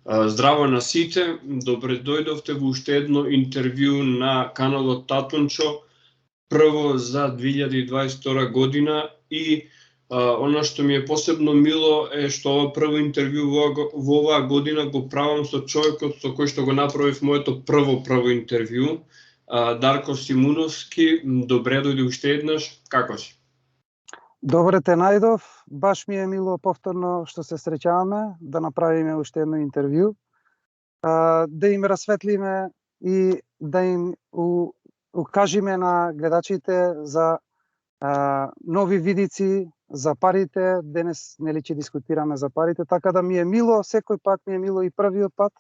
Здраво на сите, добре дојдовте во уште едно интервју на каналот Татунчо, прво за 2022 година и она што ми е посебно мило е што ова прво интервју во оваа година го правам со човекот со кој што го направив моето прво интервју, Дарко Симуновски. Добре дојде уште еднаш, како си? Добре те најдов, баш ми е мило повторно што се среќаваме, да направиме уште едно интервју, да им расветлиме и да им укажиме на гледачите за нови видици за парите. Денес нели ќе дискутираме за парите, така да ми е мило, секој пат ми е мило и првиот пат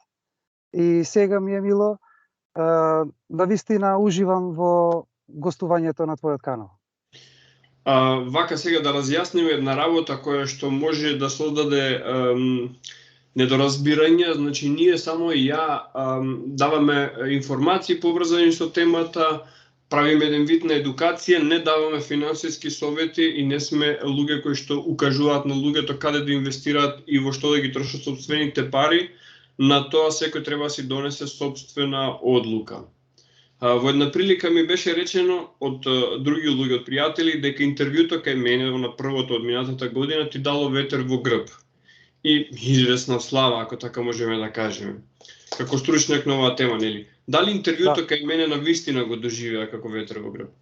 и сега ми е мило да вистина уживам во гостувањето на твојот канал. Вака сега да разјасниме една работа која што може да создаде недоразбирање. Значи ние само даваме информации поврзани со темата, правиме еден вид на едукација, не даваме финансиски совети и не сме луѓе кои што укажуваат на луѓето каде да инвестираат и во што да ги трошат сопствените пари. На тоа секој треба да си донесе сопствена одлука. Во една прилика ми беше речено од други луѓе, од пријатели, дека интервјуто кај мене на првото од минатата година ти дало ветер во грб. И известна слава, ако така можеме да кажеме. Како стручњак на оваа тема, нели? Дали интервјуто кај мене на вистина го доживеа како ветер во грб?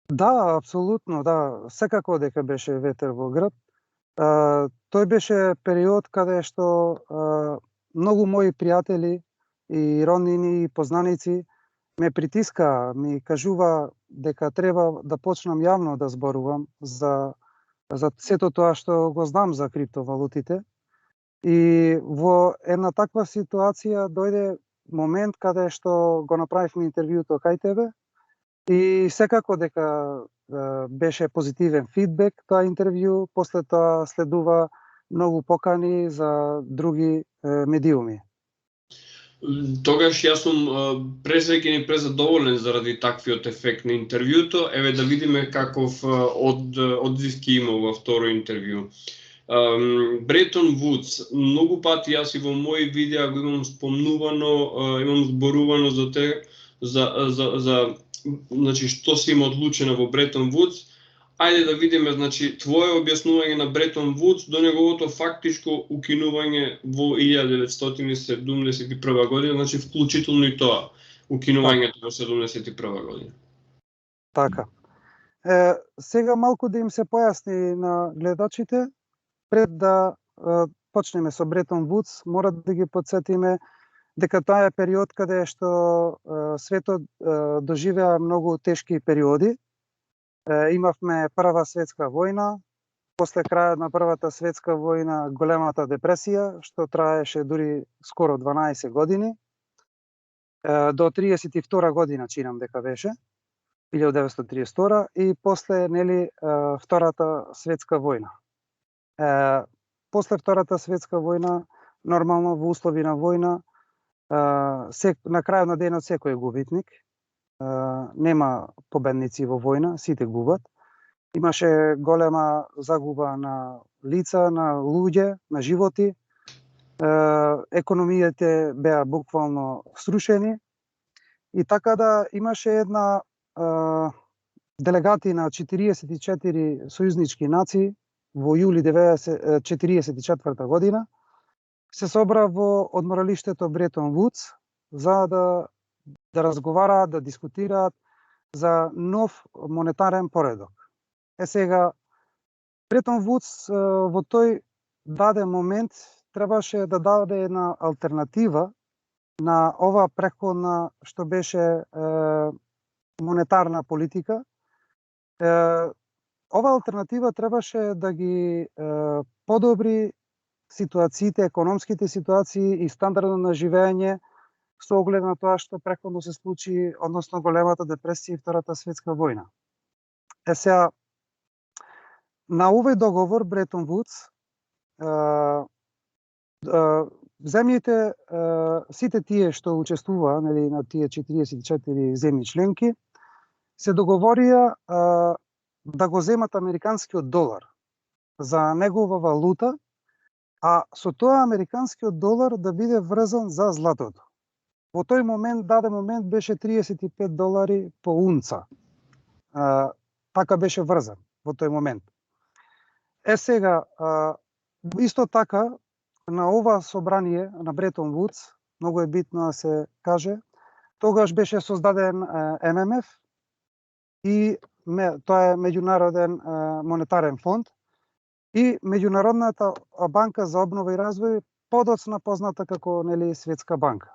Да, апсолутно, да. Секако дека беше ветер во грб. Тој беше период каде што многу мои пријатели и роднини и познаници ме притиска, ми кажува дека треба да почнам јавно да зборувам за сето тоа што го знам за криптовалутите. И во една таква ситуација дојде момент каде што го направивме интервјуто кај тебе и секако дека беше позитивен фидбек тоа интервју. После тоа следува многу покани за други медиуми. Тогаш јас сум пресреќен и презадоволен заради таквиот ефект на интервјуто. Еве да видиме каков одзвив ќе има во второ интервју. Бретон Вудс, многу пати јас и во мои видеа го имам спомнувано, имам зборувано за значи што се има одлучено во Бретон Вудс. Ајде да видиме, значи, твое објаснување на Бретон Вудс до неговото фактичко укинување во 1971 година, значи вклучително и тоа, укинувањето во 1971 година. Така. Сега малку да им се појасни на гледачите, пред да почнеме со Бретон Вудс, мора да ги подсетиме дека тоа е период каде што светот доживеа многу тешки периоди. Имавме Прва светска војна, после крајот на Првата светска војна големата депресија, што траеше дури скоро 12 години, до 32 година чинам дека беше, 1932, и после нели Втората светска војна. После Втората светска војна, нормално во услови на војна, на крајот на денот секој е губитник. Нема победници во војна, сите губат. Имаше голема загуба на лица, на луѓе, на животи. Економијите беа буквално срушени. И така да имаше една делегати на 44 сојузнички нации во јули 1944 година се собра во одморалиштето Бретон Вудс за да разговараат, да дискутираат за нов монетарен поредок. Сега, Бретон Вудс во тој даден момент требаше да даде една алтернатива на ова преходна што беше монетарна политика. Ова алтернатива требаше да ги подобри ситуациите, економските ситуации и стандардот на живење со оглед на тоа што преходно се случи, односно големата депресија и Втората светска војна. Сега, на овој договор Бретон Вудс, земјите, сите тие што учествуваа, нели, на тие 44 земји членки, се договорија да го земат американскиот долар за негова валута а со тоа американскиот долар да биде врзан за златото. Во тој момент, даден момент, беше 35 долари по унца. Така беше врзан во тој момент. Сега, исто така, на ова собрание на Бретон Вудс, многу е битно да се каже, тогаш беше создаден ММФ и тоа е Меѓународен монетарен фонд и Меѓународната банка за обнова и развој, подоцна позната како Светска банка.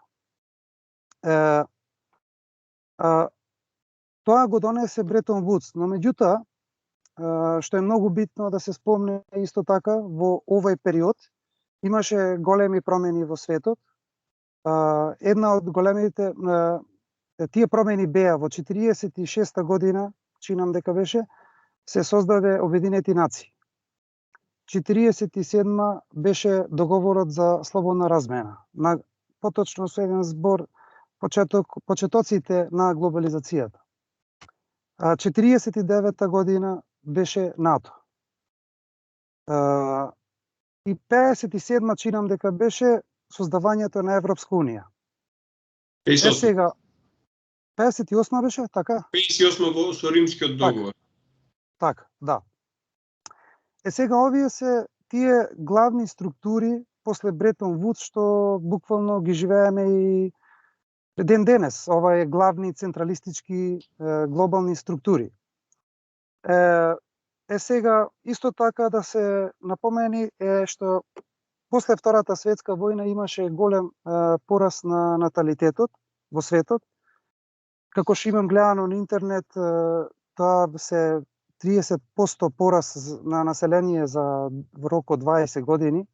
Тоа го донесе Бретон Вудс, но меѓутоа, што е многу битно да се спомне исто така, во овој период имаше големи промени во светот. Една од големите, тие промени беа во 46-та година, чинам дека беше, се создаде Обединети нации. 47-ма беше договорот за слободна размена, поточно со еден збор почетоците на глобализацијата. 49-та година беше НАТО. И 57-ма чинам дека беше создавањето на Европска унија. 58. Сега 58-ма беше, така? 58 со Римскиот договор. Така, да. Сега овие се тие главни структури после Бретон Вудс што буквално ги живееме и ден денес. Ова е главни централистички глобални структури. Сега исто така да се напомени е што после Втората светска војна имаше голем пораст на наталитетот во светот. Како што имам гледано на интернет, тоа се 30% пораст на население за рок од 20 години.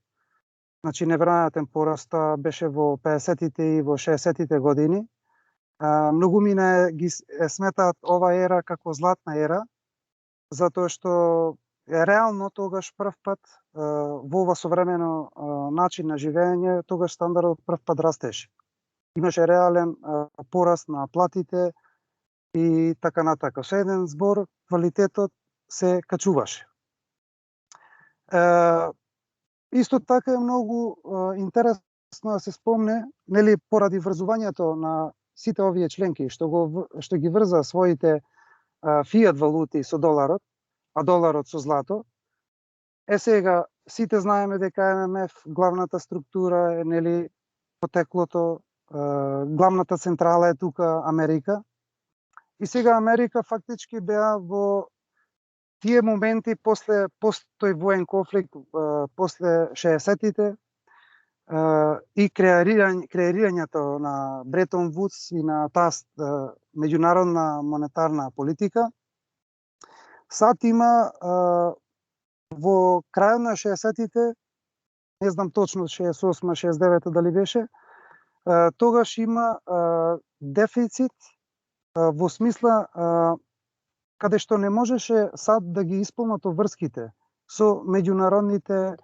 Значи неверојатен пораст, тоа беше во 50-тите и во 60-тите години. Многумина ги сметаат ова ера како златна ера, затоа што реално тогаш прв пат во ова современо начин на живење, тогаш стандардот прв пат растеше. Имаше реален пораст на платите и така натака. Со еден збор, квалитетот се качуваше. Исто така е многу интересно да се спомне, нели, поради врзувањето на сите овие членки што ги врза своите фиат валути со доларот, а доларот со злато. Сега сите знаеме дека ММФ главната структура е, нели, потеклото, главната централа е тука Америка. И сега Америка фактички беа во тие моменти после тој воен конфликт, после 60-тите и креирањето на Бретон Вудс и на таа меѓународна монетарна политика, сад има во крајот на 60-тите, не знам точно 68-69 дали беше, тогаш има дефицит во смисла каде што не можеше сад да ги исполнат обврските со меѓународните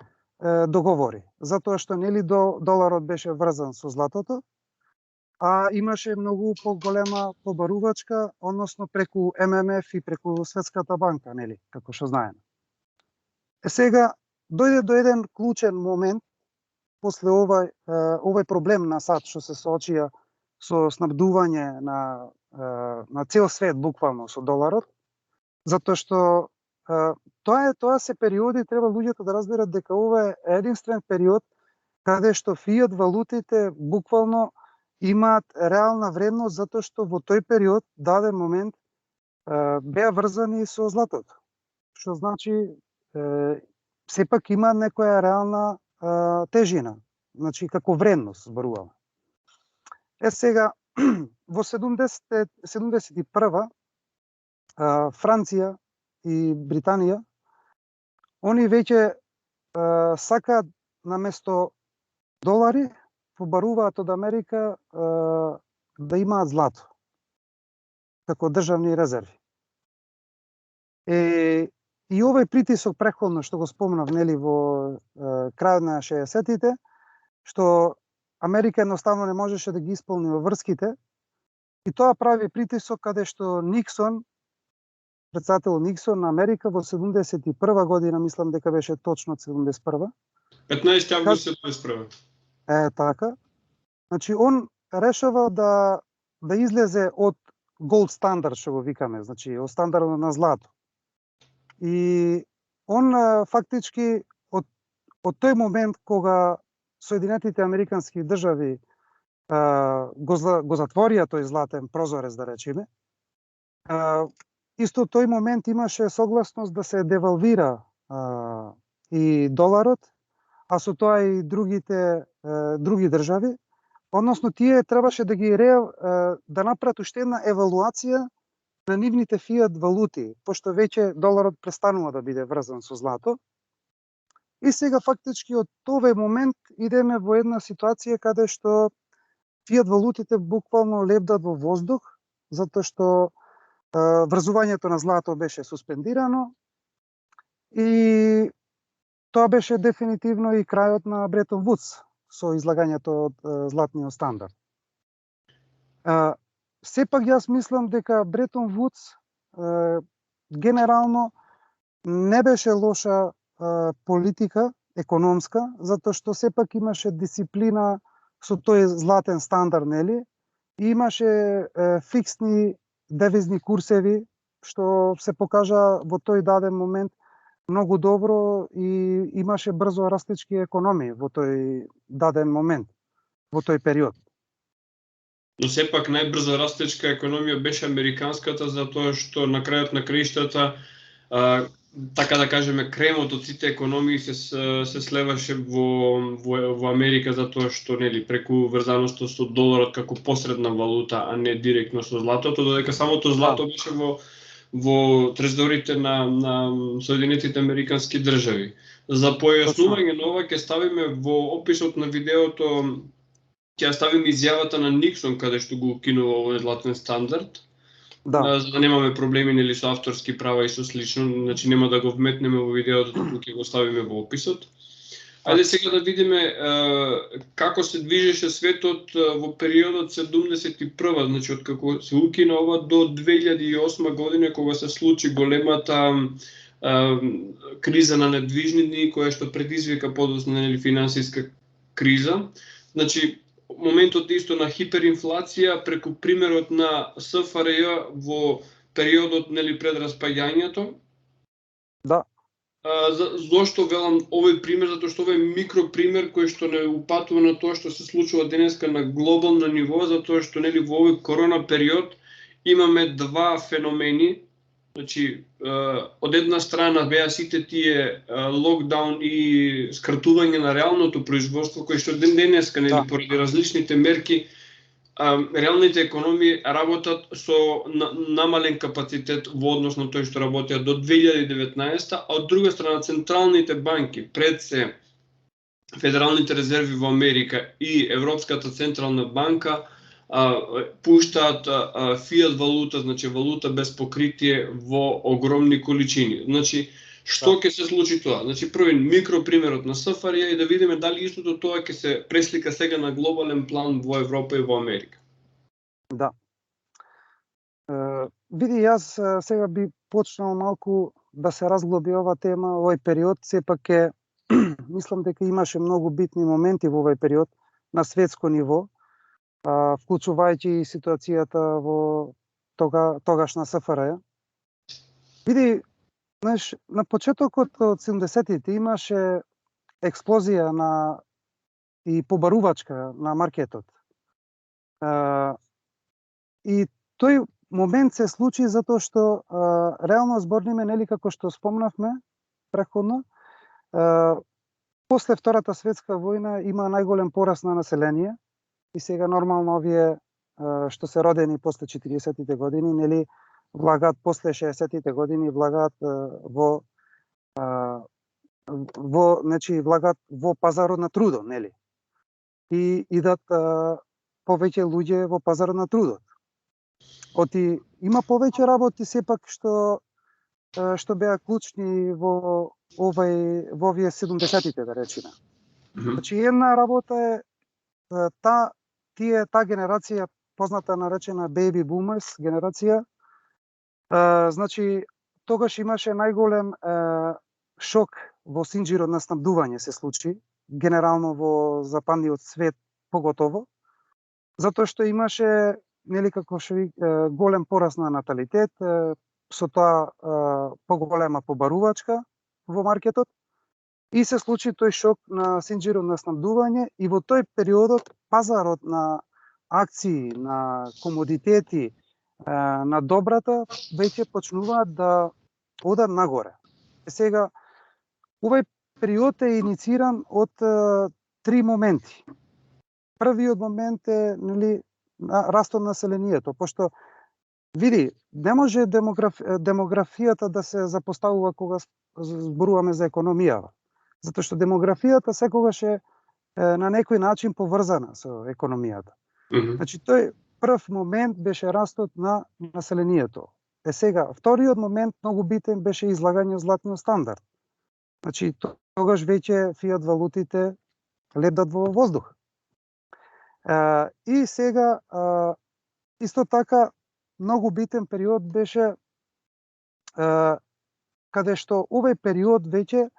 договори, затоа што, нели, доларот беше врзан со златото, а имаше многу поголема побарувачка, односно преку ММФ и преку Светската банка, нели, како што знаеме. Сега дојде до еден клучен момент после овој проблем на САД што се соочија со снабдување на цел свет буквално со доларот, затоа што тоа се периоди, треба луѓето да разберат дека ова е единствен период каде што фиат валутите буквално имаат реална вредност, затоа што во тој период, даден момент, беа врзани со златото. Што значи, сепак има некоја реална тежина, значи како вредност зборуваме. Сега, во 71-а, Франција и Британија, они веќе сакаат наместо долари, побаруваат од Америка да имаат злато како државни резерви. И овој притисок претходно што го спомнав, нели, во крајот на 60-тите, што Америка едноставно не можеше да ги исполни врските, и тоа прави притисок каде што Никсон, председател Никсон на Америка во 71 година, мислам дека беше точно 71, 15 август 1921. Така. Значи, он решава да излезе од голд стандард, што го викаме, значи, од стандардот на злато. И он фактички од тој момент кога Соединетите Американски држави го затворија тој златен прозорец, да речеме, исто тој момент имаше согласност да се девалвира и доларот, а со тоа и други држави, односно тие требаше да да направат уште една евалуација на нивните фиат валути, пошто веќе доларот престанува да биде врзан со злато. И сега фактички од овој момент идеме во една ситуација каде што фиат валутите буквално лебдат во воздух, затоа што врзувањето на злато беше суспендирано и тоа беше дефинитивно и крајот на Бретон Вудс со излагањето од златниот стандард. Сепак јас мислам дека Бретон Вудс генерално не беше лоша политика економска, затоа што сепак имаше дисциплина со тој златен стандард, нели? И имаше фиксни девизни курсеви, што се покажа во тој даден момент многу добро и имаше брзо растечки економии во тој даден момент, во тој период. Но сепак најбрзо растечка економија беше американската, затоа што на крајот на краиштата, така да кажеме, кремот од сите економии се слеваше во Америка, затоа што нели преку врзаноста со доларот како посредна валута, а не директно со златото, додека самото злато беше во трезорите на Соединетите Американски држави. За појаснување на ова ќе ставиме во описот на видеото, ќе ставиме изјавата на Никсон каде што го укинува овој златен стандард. За да немаме проблеми нели со авторски права и со слично, значи нема да го вметнеме во видеото, туку ќе го ставиме во описот. Ајде сега да видиме како се движеше светот во периодот 71, значи од како се укина ова до 2008 година, кога се случи големата криза на недвижнини, која што предизвика подоцна нели финансиска криза. Значи моментот исто на хиперинфлација преку примерот на СФРЈ во периодот нели пред распаѓањето. Да. Зошто велам овој пример? Затоа што овој микропример кој што не упатува на тоа што се случува денеска на глобално ниво, затоа што нели во овој корона период имаме два феномени. Значи, од една страна беа сите тие локдаун и скратување на реалното производство, кој што денеска нели поради различните мерки, реалните економии работат со намален капацитет во однос на тој што работеа до 2019, а од друга страна централните банки, пред се Федералните резерви во Америка и Европската централна банка, пуштаат фиат валута, значи валута без покритие во огромни количини. Значи, што ќе се случи тоа? Значи, први микропримерот на СФРЈ и да видиме дали истото тоа ќе се преслика сега на глобален план во Европа и во Америка. Да. Види, јас сега би почнал малку да се разглоби ова тема, овој период, сепак е мислам дека имаше многу битни моменти во овој период на светско ниво, вклучувајќи и ситуацијата во тогашна СФРЈ. Види, знаеш, на почетокот од 70-тите имаше експлозија и побарувачка на маркетот. И тој момент се случи затоа што реално зборниме, нели како што спомнавме претходно, после Втората светска војна има најголем пораст на население. И сега нормално овие што се родени после 40-тите години, нели, влагаат после 60-тите години, влагаат значи влагаат во пазарот на трудот, нели? И идат повеќе луѓе во пазарот на трудот. Има повеќе работи сепак што беа клучни во овие 70-тите, да речеме. Значи една работа е таа генерација, позната наречена baby boomers генерација, значи тогаш имаше најголем шок во синџирот на снабдување се случи, генерално во западниот свет поготово, затоа што имаше, нели, како што голем пораст на наталитет, со тоа поголема побарувачка во маркетот, и се случи тој шок на синџирот на снабдување, и во тој периодот пазарот на акции, на комодитети, на добрата веќе почнуваат да одат нагоре. Сега, овој период е иницииран од три моменти. Првиот момент е, нели, растот на населението, пошто види, не може демографијата да се запоставува кога зборуваме за економија, затоа што демографијата секогаш е на некој начин поврзана со економијата. Значи, тој прв момент беше растот на населението. Сега, вториот момент, многу битен, беше излагање златниот стандард. Значи, тогаш веќе фиат валутите лебдат во воздух. И сега, исто така, многу битен период беше каде што овој период веќе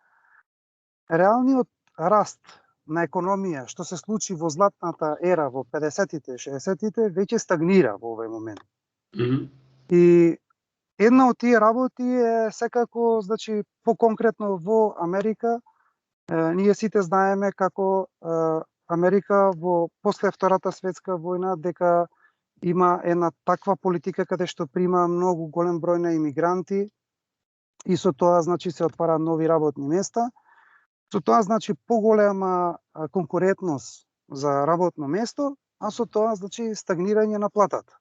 реалниот раст на економија што се случи во златната ера во 50-тите, 60-тите, веќе стагнира во овој момент. И една од тие работи е секако, значи, поконкретно во Америка, ние сите знаеме како Америка во после Втората светска војна дека има една таква политика каде што прима многу голем број на имигранти и со тоа, значи, се отвара нови работни места. Со тоа, значи, поголема конкурентност за работно место, а со тоа, значи, стагнирање на платата.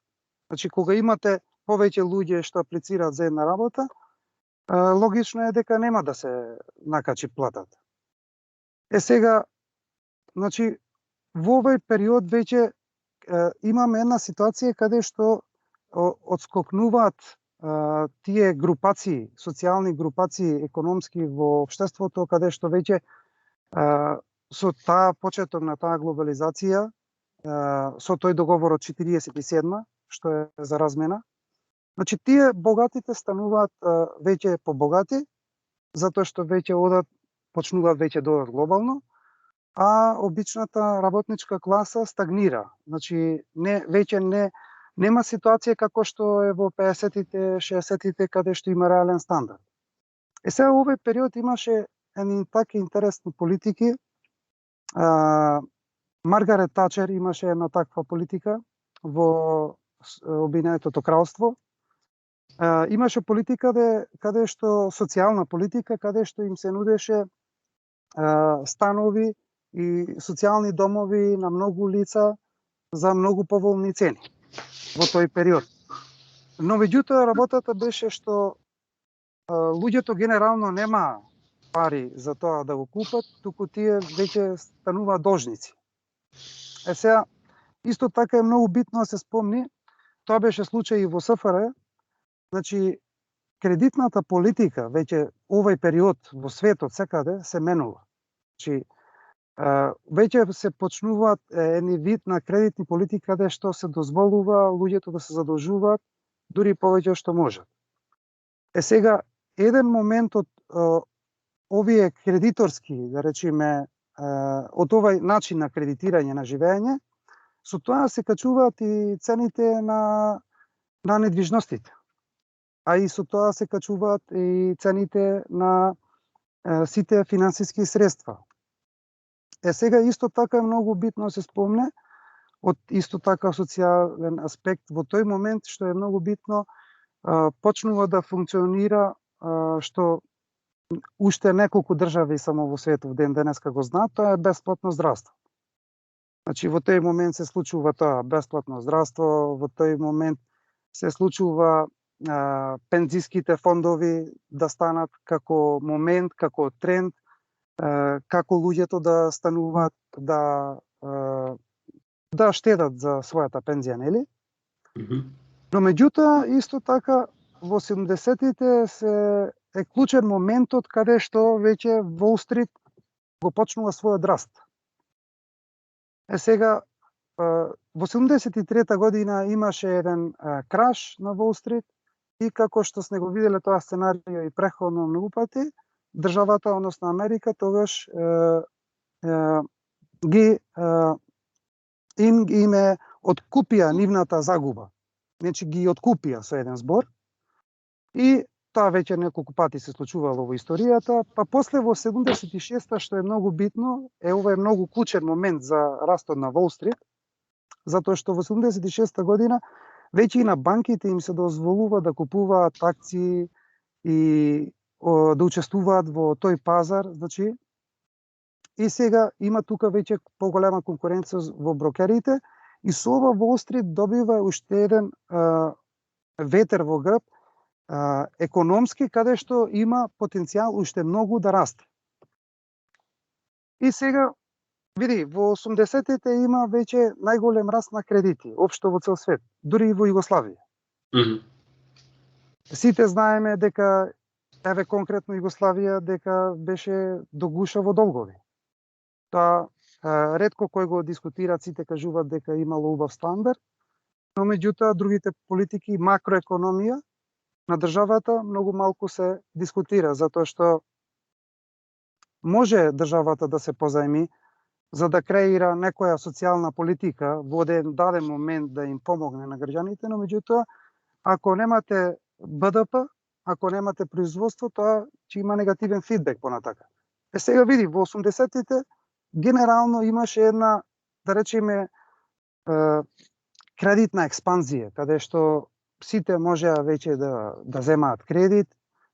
Значи, кога имате повеќе луѓе што аплицираат за една работа, логично е дека нема да се накачи платата. Сега, значи, во овој период веќе имаме една ситуација каде што одскокнуваат тие групации, социјални групации, економски во општеството, каде што веќе со таа почеток на таа глобализација, со тој договор од 47 што е за размена, значи тие богатите стануваат веќе побогати, затоа што веќе почнуваат веќе да одат глобално, а обичната работничка класа стагнира. Значи веќе нема ситуација како што е во 50-тите, 60-тите, каде што има реален стандард. Сега овој период имаше едни таки интересни политики. Маргарет Тачер имаше една таква политика во Обединетото кралство. Имаше политика каде што социјална политика, каде што им се нудеше станови и социјални домови на многу лица за многу поволни цени во тој период. Но меѓутоа работата беше што луѓето генерално нема пари за тоа да го купат, туку тие веќе стануваат должници. Сега, исто така е многу битно да се спомни, тоа беше случај и во СФР, значи кредитната политика веќе овој период во светот секаде се менува. Значи, веќе се почнуваат едни вид на кредитни политики каде што се дозволува луѓето да се задолжуваат дури повеќе што можат. Сега, еден момент од овие кредиторски, да речеме, од овој начин на кредитирање на живење, со тоа се качуваат и цените на недвижностите. А и со тоа се качуваат и цените на сите финансиски средства. Сега исто така е многу битно да се спомне, од исто така социјален аспект, во тој момент што е многу битно, почнува да функционира што уште неколку држави само во светот ден денеска го знаат, тоа е бесплатно здравство. Значи во тој момент се случува тоа бесплатно здравство, во тој момент се случува пензиските фондови да станат како момент, како тренд, како луѓето да стануваат да штедат за својата пензија, нели? Но меѓутоа исто така во 70-тите е клучен моментот каде што веќе Wall Street го почнува својот раст. Сега во 73-та година имаше еден краш на Wall Street и како што сме го виделе тоа сценарио и преходно многу пати, државата, односно Америка, тогаш им е откупија нивната загуба. Значи ги откупија со еден збор. И тоа веќе неколку пати се случувало во историјата, па после во 76-та, што е многу битно, ова е многу клучен момент за растот на Wall Street, затоа што во 76-та година веќе и на банките им се дозволува да купуваат акции и да учествуваат во тој пазар, значи, и сега има тука веќе поголема конкуренција во брокерите и со ова Wall Street добива уште еден ветер во грб економски, каде што има потенцијал уште многу да расте. И сега, види, во 80-тите има веќе најголем раст на кредити, општо во цел свет, дури и во Југославија. Сите знаеме дека, еве конкретно Југославија, дека беше до гуша во долгови. Тоа ретко кој го дискутира, сите кажуваат дека имало убав стандард, но меѓутоа другите политики, макроекономија на државата многу малку се дискутира, затоа што може државата да се позајми за да креира некоја социјална политика во еден даден момент да им помогне на граѓаните, но меѓутоа ако немате БДП, ако немате производство, тоа ќе има негативен фидбек понатака. Сега види, во 80-тите генерално имаше една, да речеме, кредитна експанзија, каде што сите можеа веќе да земаат кредит,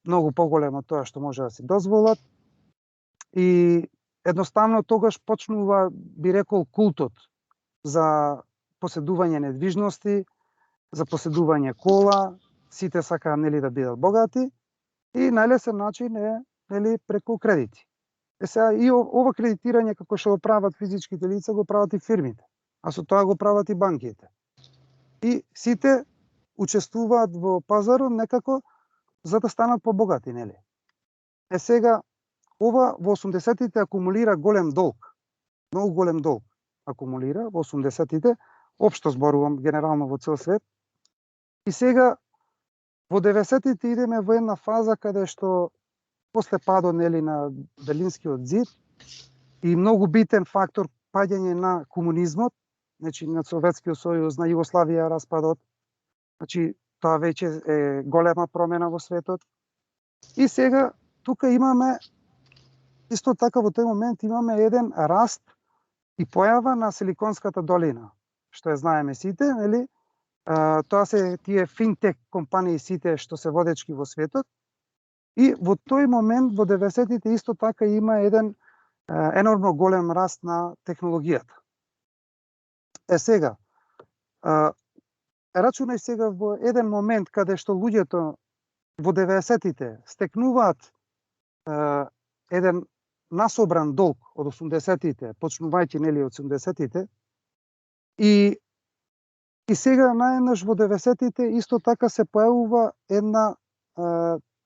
многу поголем од тоа што може да се дозволат. И едноставно тогаш почнува, би рекол, култот за поседување недвижности, за поседување кола, сите сакаат нели да бидат богати и најлесен начин е нели преку кредити. Сега и ова кредитирање како што го прават физичките лица, го прават и фирмите, а со тоа го прават и банките. И сите учествуваат во пазарот некако за да станат побогати, нели? Сега ова во 80-тите акумулира голем долг. Многу голем долг акумулира во 80-тите, општо зборувам генерално во цел свет. И сега во 90-тите идеме во една фаза каде што после падот нели на Берлинскиот зид и многу битен фактор паѓање на комунизмот, значи на Советскиот сојуз, на Југославија распадот. Значи тоа веќе е голема промена во светот. И сега тука имаме исто така во тој момент имаме еден раст и појава на Силиконската долина, што ја знаеме сите, нели? Тоа се тие финтек компании сите што се водечки во светот. И во тој момент во 90-тите исто така има еден енормно голем раст на технологијата. Сега рачунај сега во еден момент каде што луѓето во 90-тите стекнуваат еден насобран долг од 80-тите, почнувајќи нели од 70-тите, и сега наеднаш во 90-тите исто така се појавува една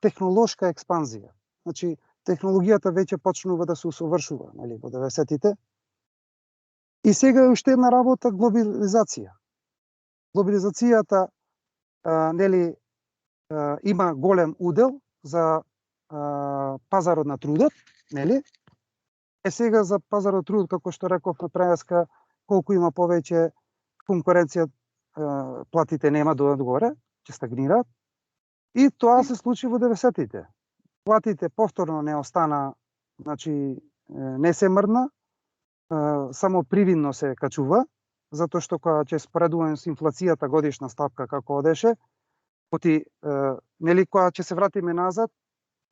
технолошка експанзија. Значи технологијата веќе почнува да се усовршува, нели, во 90-тите. И сега е уште една работа глобализација. Глобализацијата нели има голем удел за пазарот на трудот, нели? Сега за пазарот трудот, како што реков на преска, колку има повеќе конкуренција, платите нема до горе, ќе стагнираат. И тоа се случи во 90-тите. Платите повторно не остана, значи не се мрдна, само привидно се качува, затоа што кога ќе споредуваме со инфлацијата годишна стапка како одеше, оти нели кога ќе се вратиме назад,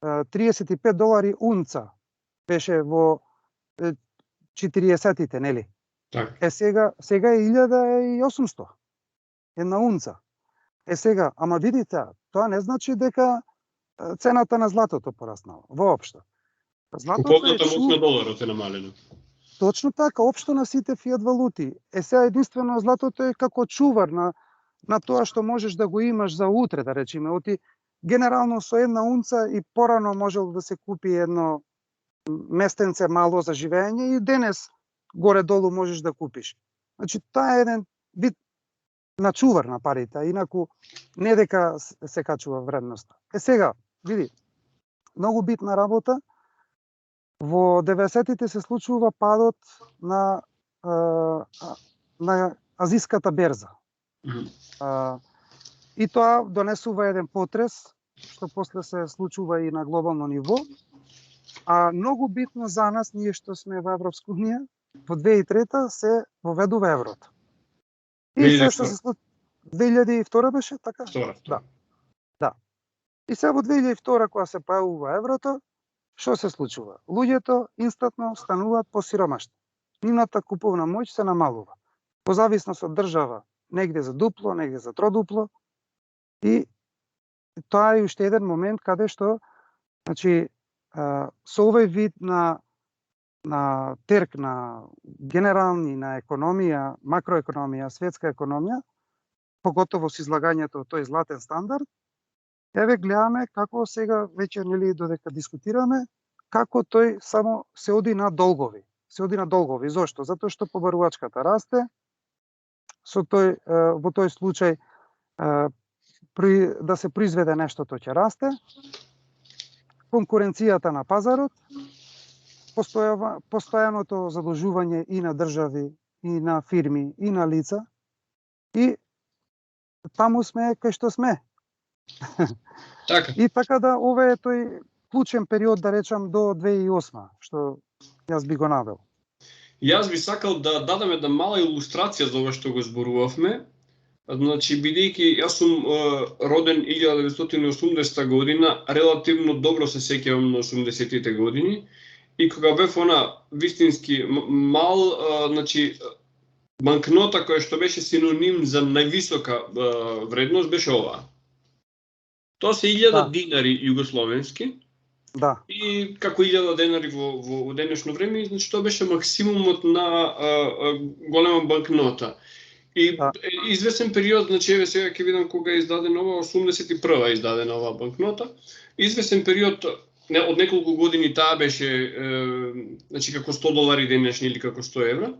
$35 унца беше во 40-тите, нели? Так. Сега е 1800 една унца. Сега, ама видите, тоа не значи дека цената на златото пораснала, воопшто. Куповната моќ на доларот е намалена. Точно така, општо на сите фиат валути. Сега единствено златото е како чувар на тоа што можеш да го имаш за утре, да речеме. Оти генерално со една унца и порано можел да се купи едно местенце мало за живење и денес горе-долу можеш да купиш. Значи, тоа е еден вид на чувар на парите, инаку не дека се качува вредноста. Сега, види, многу битна работа Во 90-тите се случува падот на азиската берза. И тоа донесува еден потрес, што после се случува и на глобално ниво. А многу битно за нас, ние што сме во Европска унија, во 2003 се воведува еврото. И се што се случи 2002 беше така? Втора. Да. И се во 2002 кога се појавува еврото, што се случува? Луѓето инстантно стануваат посиромашни. Нивната куповна моќ се намалува. По зависност од држава, негде за дупло, негде за тродупло. И тоа е уште еден момент каде што, значи, со овој вид на терк на генерални, на економија, макроекономија, светска економија, поготово со излагањето тој златен стандард, еве гледаме како сега веќе нели додека дискутираме, како тој само се оди на долгови. Се оди на долгови. Зошто? Затоа што побарувачката расте, со тој во тој случај да се произведе нештото ќе расте, конкуренцијата на пазарот, постојаното задолжување и на држави, и на фирми, и на лица, и таму сме кај што сме. Така. И така да ова е тој клучен период, да речам, до 2008, што јас би го навел. Јас би сакал да дадам една мала илустрација за ова што го зборувавме. Значи, бидејќи јас сум роден 1980 година, релативно добро се сеќавам на 80-тите години, и кога бев вистински мал, значи, банкнота која што беше синоним за највисока вредност беше оваа. Тоа се 1000 динари југословенски. Да. И како 1000 денари во денешно време, значи тоа беше максимумот на голема банкнота. И известен период, значи еве сега ќе видам кога е издадена ова, 81-а е издадена оваа банкнота. Известен период од неколку години таа беше значи како $100 денешни или како 100 евра.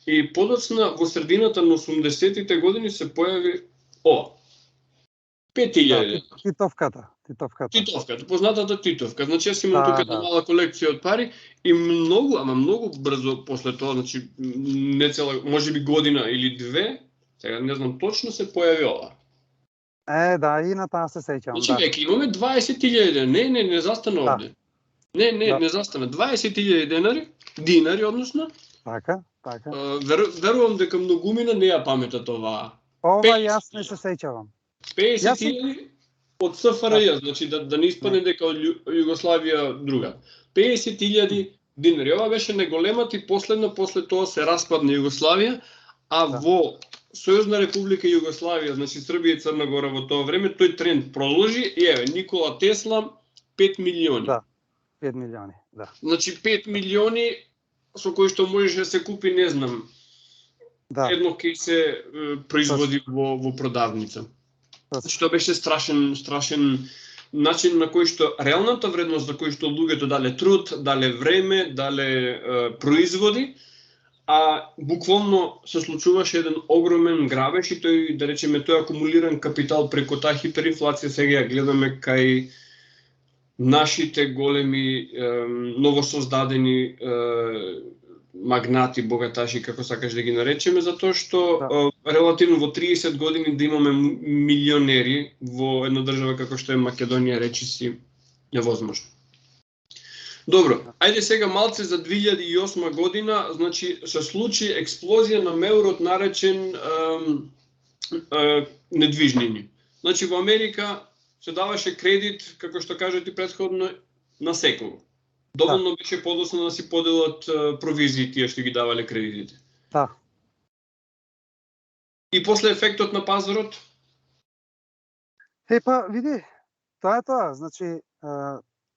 И подоцна во средината на 80-тите години се појави ова. 5000. Титовката, познатата титовка. Значи јас имам тука една мала колекција од пари и многу брзо после тоа, значи не цела, можеби година или две, сега не знам точно, се појави ова. Да, и на таа се сеќавам, значи, веќе имаме 20.000, не застана овде. Не застана. 20.000 динари, односно. Така. Верувам дека многумина не ја паметат оваа. Ова јас не се сеќавам. 50.000 од СФРЈ, значи да не испадне дека од Југославија друга. 50.000 динари. Ова беше најголемата и после тоа се распадна Југославија, а во Сојузна република Југославија, значи Србија и Црна Гора во тоа време, тој тренд продолжи и еве Никола Тесла 5 милиони. Да. 5 милиони, да. Значи 5 милиони со кои што можеше да се купи, не знам, едно кај се производи во продавница. Значи тоа беше страшен начин на кој што реалната вредност за кој што луѓето дале труд, дале време, дале производи, а буквално се случуваше еден огромен грабеж и тој, да речеме, тој акумулиран капитал преку таа хиперинфлација сега ја гледаме кај нашите големи новосоздадени магнати, богаташи, како сакаш да ги наречеме, затоа што релативно во 30 години да имаме милионери во една држава како што е Македонија, речиси невозможно. Добро, ајде сега малце за 2008 година, значи се случи експлозија на меурот наречен недвижнини. Значи во Америка се даваше кредит, како што кажа ти претходно, на секој. Доволно беше подоцна да си поделат провизии тие што ги давале кредитите. Да. И после ефектот на пазарот? Види, тоа е тоа. Значи,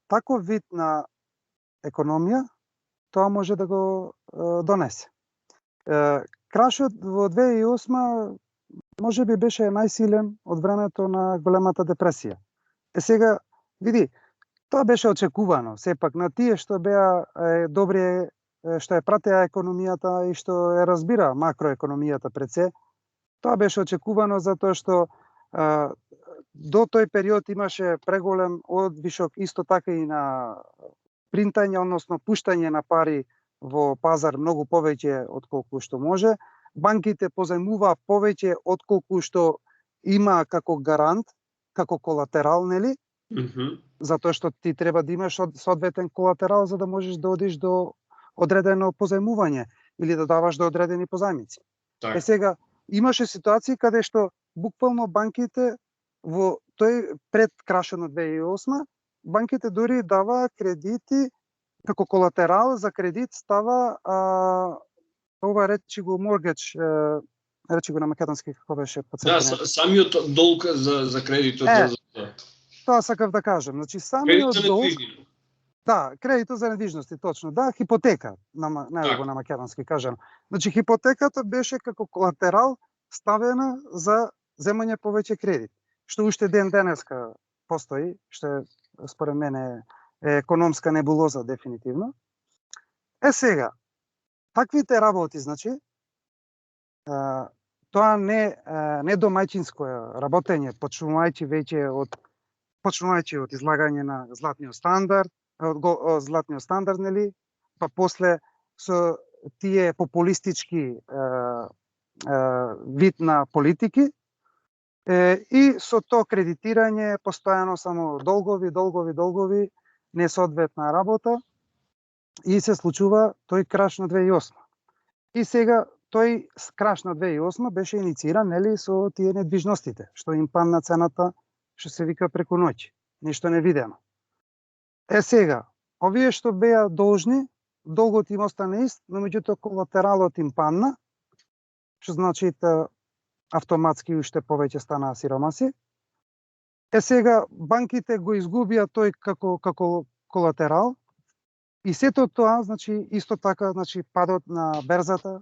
таков вид на економија, тоа може да го донесе. Крашот во 2008 може би беше најсилен од времето на големата депресија. Сега, види, тоа беше очекувано, сепак на тие што беа добри, што ја пратеа економијата и што ја разбира макроекономијата пред се, тоа беше очекувано затоа што до тој период имаше преголем одвишок исто така и на принтање, односно пуштање на пари во пазар многу повеќе од колку што може. Банките позајмуваат повеќе од колку што има како гарант, како колатерал, нели? Затоа што ти треба да имаш соодветен колатерал за да можеш да одиш до одредено позајмување или да даваш до одредени позајмици. Так. Сега имаше ситуации каде што буквално банките во тој пред крашот на 2008 банките дури даваа кредити како колатерал за кредит става ова речи го mortgage, речи го на македонски како беше подсетено. Да, самиот долг за кредитот Тоа сакав да кажам. Значи самиот долг. Да, кредитот за недвижности, точно. Да, хипотека, најубаво на македонски кажам. Значи хипотеката беше како колатерал ставена за земање повеќе кредит, што уште ден денеска постои, што според мене е економска небулоза дефинитивно. Сега, таквите работи, значи, тоа не домаќинско работење, почнувајќи од излагање на златниот стандард, нели, па после со тие популистички вид на политики и со тоа кредитирање постојано само долгови, несоодветна работа и се случува тој краш на 2008. И сега тој краш на 2008 беше иницииран, нели, со тие недвижностите, што им падна цената, што се вика преку ноќ, нешто невидено. Сега, овие што беа должни, долгот им остана ист, но меѓутоа колатералот им падна, што значи автоматски уште повеќе станаа сиромаси. Сега банките го изгубија тој како колатерал и сето тоа, значи исто така, значи падот на берзата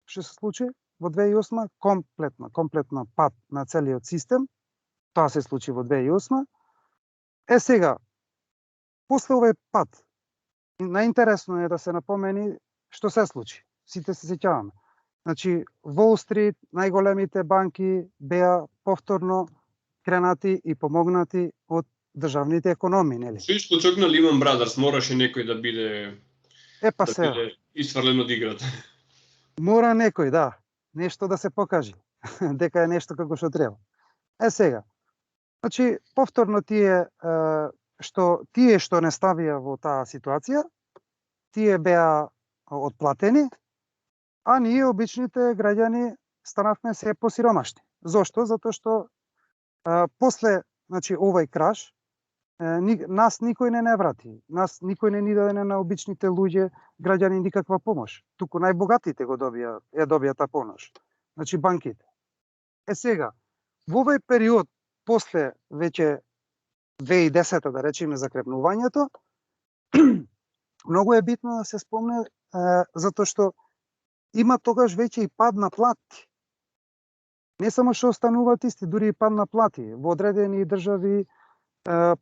што се случи во 2008, комплетно пад на целиот систем. Тоа се случи во 2008. Сега после овој пад, најинтересно е да се напомени што се случи. Сите се сеќаваме. Значи, Wall Street, најголемите банки беа повторно кренати и помогнати од државните економии, нели? Што исклучок на Lehman Brothers, мораше некој да биде биде исфрлен од играта. Мора некој, да, нешто да се покаже, дека е нешто како што треба. Сега, значи, повторно тие што не ставија во таа ситуација, тие беа отплатени, а ние, обичните граѓани, станавме се посиромашни. Зошто? Затоа што после, значи, овој краш, нас никој не врати. Нас никој не ни даде на обичните луѓе, граѓани, никаква помош. Туку најбогатите ја добија таа помош. Значи, банките. Сега, во овој период, после веќе 2010, да речеме, закрепнувањето, многу е битно да се спомне, затоа што има тогаш веќе и пад на плати. Не само што остануваат исти, дури и пад на плати. Во одредени држави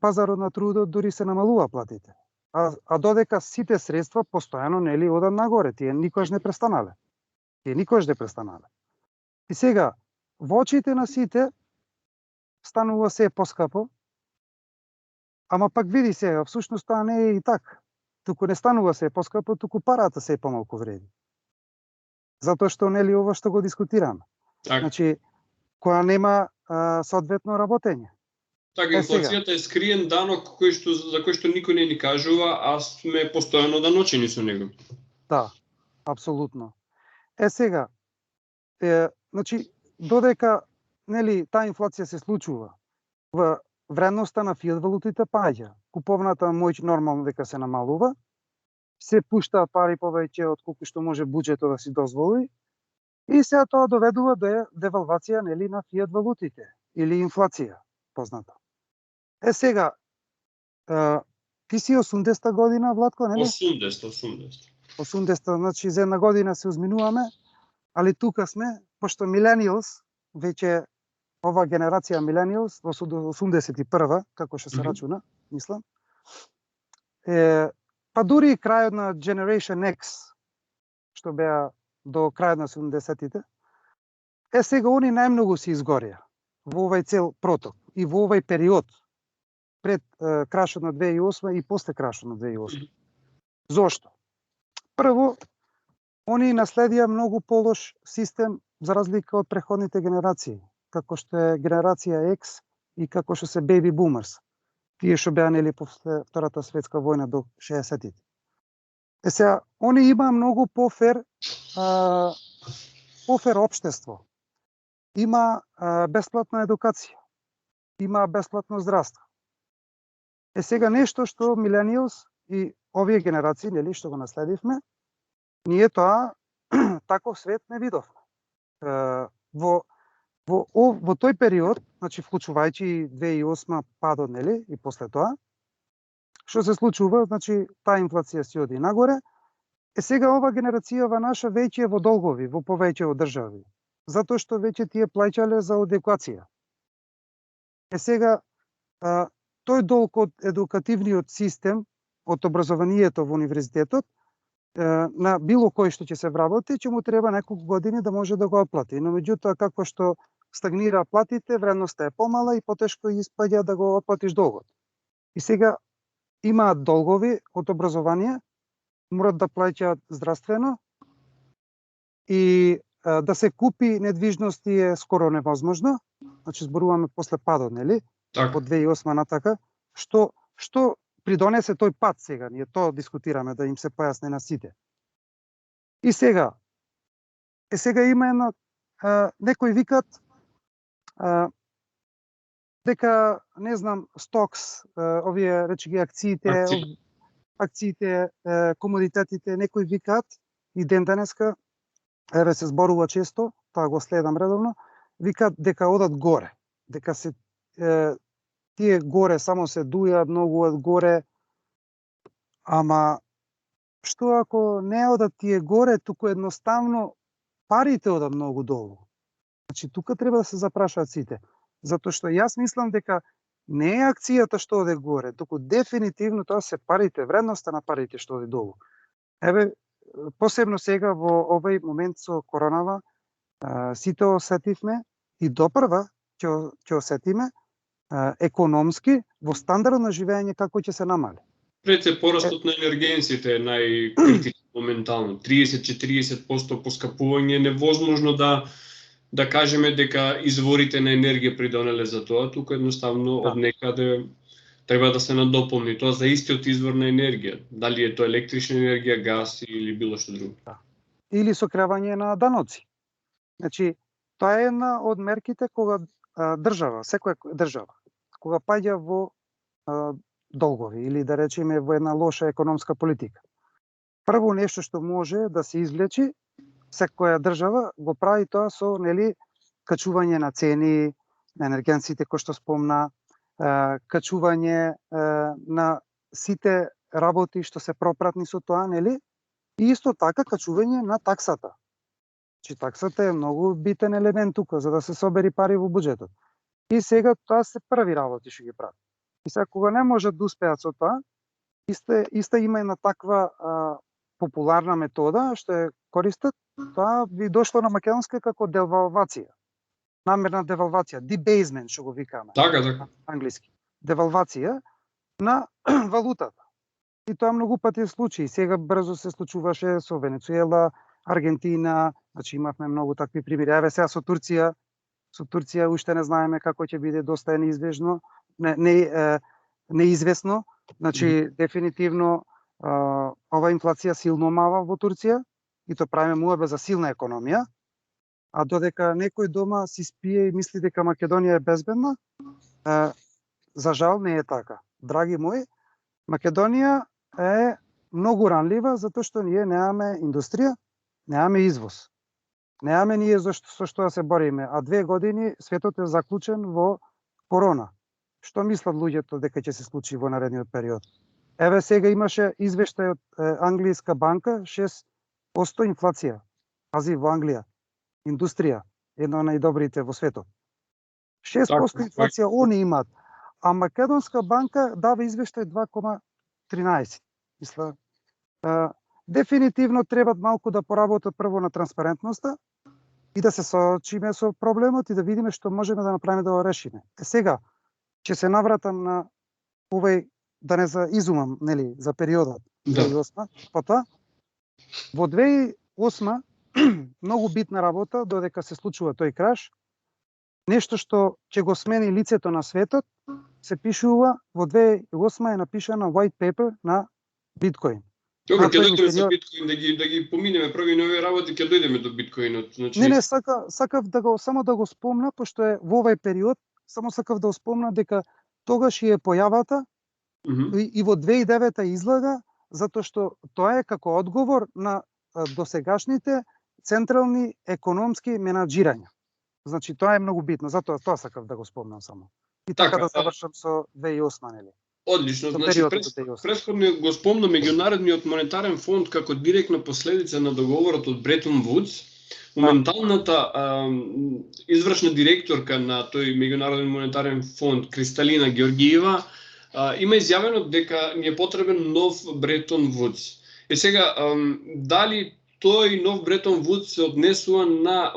пазарот на трудот дури се намалува платите. А додека сите средства постојано, нели, одат нагоре, тие никогаш не престанале. И сега, во очите на сите станува се поскапо, ама пак види сега, всушност тоа не е и така. Туку не станува се поскапо, туку парата се помалку вреди. Затоа што, нели, ова што го дискутираме. Так. Значи, која нема соодветно работење. Така, инфлацијата е скриен данок за кој што никој не ни кажува, а сме постојано даночени со него. Да, апсолутно. Сега, значи, додека, нели, таа инфлација се случува, вредноста на фиат валутите паѓа, куповната моќ нормално дека се намалува, се пушта пари повеќе од колку што може буџетот да си дозволи, и сега тоа доведува до девалвација, нели, на фиат валутите или инфлација позната. Сега, ти си 80-та година, Владко, нели? 80-та, значи за една година се узминуваме, али тука сме, пошто millennials, веќе ова генерација millennials, во 81-та, како што се рачуна, мислам, па дури и крајот на Generation X, што беа до крајот на 70-тите, сега они најмногу се изгорија во овој цел проток и во овој период пред крашот на 2008 и после крашот на 2008. Зошто? Прво, они наследија многу полош систем за разлика од преходните генерации, како што е генерација X и како што се baby boomers, тие што беа нели после Втората светска војна до 60-тите. Сега, они има многу пофер општество. Има бесплатна едукација. Има бесплатно здравство. Сега нешто што милениалс и овие генерации, нели, што го наследивме, ние тоа таков свет не видовме. Во тој период, значи вклучувајќи 2008 падот, нели, и после тоа, што се случува, значи таа инфлација си оди нагоре. Сега ова генерацијава наша веќе е во долгови, во повеќе од држави, затоа што веќе тие плаќале за едукација. Сега тој долг од едукативниот систем, од образованието во универзитетот, на било кој што ќе се вработи, ќе му треба неколку години да може да го отплати. Но меѓутоа, како што стагнира платите, вредноста е помала и потешко испаѓа да го отплатиш долгот. И сега имаат долгови од образование, морат да плаќаат здравствено и да се купи недвижности е скоро невозможно. Значи зборуваме после падот, нели? Так. Од 2008 натака, што придонесе тој пат сега, ние тоа дискутираме да им се појасне на сите. И сега има едно, некои викат дека, не знам, стокс, овие речи ги акциите, комодитетите, некои викаат и ден денеска, еве се зборува често, тоа го следам редовно, викаат дека одат горе, дека се тие горе само се дујат многу од горе, ама што ако не одат тие горе, туку едноставно парите одат многу долу. Значи тука треба да се запрашаат сите, затоа што јас мислам дека не е акцијата што оде горе, туку дефинитивно тоа се парите, вредноста на парите што оде долу. Еве, посебно сега во овој момент со коронава, сите осетивме и допрва ќе осетиме економски во стандардот на живење како ќе се намали. Пред се порастот на енергенците е најкритичен моментално. 30-40% поскапување е невозможно да кажеме дека изворите на енергија придонеле за тоа, туку едноставно од некаде треба да се надополни тоа за истиот извор на енергија. Дали е тоа електрична енергија, газ или било што друго. Или сокревање на даноци. Значи, тоа е една од мерките кога држава, секоја држава, кога паѓа во долгови или да речеме во една лоша економска политика. Прво нешто што може да се извлечи, секоја држава го прави тоа со, нели, качување на цени на енергенците, кој што спомна, качување на сите работи што се пропратни со тоа, нели? И исто така качување на таксата. Че таксата е многу битен елемент тука за да се собери пари во буџетот. И сега тоа се први работи што ги прави. И сега кога не можат да успеат со тоа, иста има една таква популарна метода што е користат, тоа би дошло на македонска како девалвација. Намерна девалвација, debasement што го викаме. Така. Англиски. Девалвација на валутата. И тоа многу пати случаи. Сега брзо се случуваше со Венецуела, Аргентина, значи имавме многу такви примери. Еве сега со Турција уште не знаеме како ќе биде, доста е неизвестно, неизвестно. Значи дефинитивно ова инфлација силно мава во Турција и тоа правиме муабе за силна економија, а додека некој дома си спие и мисли дека Македонија е безбедна, за жал не е така. Драги мои, Македонија е многу ранлива затоа што ние немаме индустрија, немаме извоз. Немаме ние со што да се бориме, а 2 години светот е заклучен во корона. Што мислат луѓето дека ќе се случи во наредниот период? Еве сега имаше извештај од англиска банка, 6% инфлација. Пази, во Англија. Индустрија, една од најдобрите во светот. 6% инфлација они имаат, а Македонска банка дава извештај 2,13. Мисла, дефинитивно треба малку да поработат прво на транспарентноста и да се соочиме со проблемот и да видиме што можеме да направиме да го решиме. Сега ќе се навратам на овој, да не изумам, нели, за периодот. 2008. Потоа, во 2008 многу битна работа додека се случува тој краш. Нешто што ќе го смени лицето на светот, се пишува во 2008 е напишана white paper на биткоин. Добро, ќе дојдеме со биткоин да ги поминеме први нови работи, ќе дојдеме до биткоинот. Значи Не, сакав само да го спомна, пошто е во овој период, само сакав да го спомна дека тогаш и е појавата и во 2009 излага, затоа што тоа е како одговор на досегашните централни економски менаџирања. Значи тоа е многу битно, затоа тоа сакав да го спомнам само. И така да завршам со 2008, нели? Одлично, значи претходно го спомна Меѓународниот монетарен фонд како директна последица на договорот од Бретон Вудс. Моменталната извршна директорка на тој Меѓународен монетарен фонд Кристалина Георгиева има изјавено дека ни е потребен нов Бретон Вудс. И сега дали тој нов Бретон Вудс се однесува на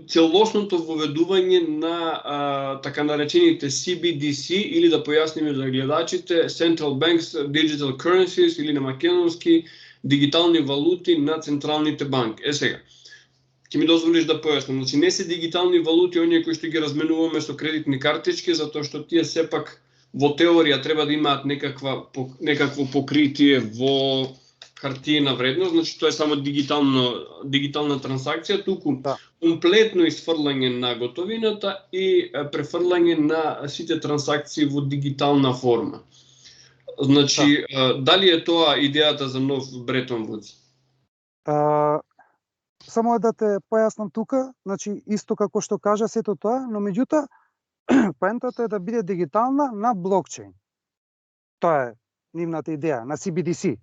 целосното воведување на така наречените CBDC, или да појасниме за гледачите Central Banks Digital Currencies, или на македонски дигитални валути на централните банки. Сега, ќе ми дозволиш да појаснам, значи не се дигитални валути оние кои што ги разменуваме со кредитни картички, затоа што тие сепак во теорија треба да имаат некакво покритие во хартиена вредност, значи тоа е само дигитална трансакција, туку комплетно исфрлање на готовината и префрлање на сите трансакции во дигитална форма. Значи, дали е тоа идејата за нов Бретон Вудс? Само да те појаснам тука, значи исто како што кажа сето тоа, но меѓутоа поентата е да биде дигитална на блокчейн. Тоа е нивната идеја на CBDC.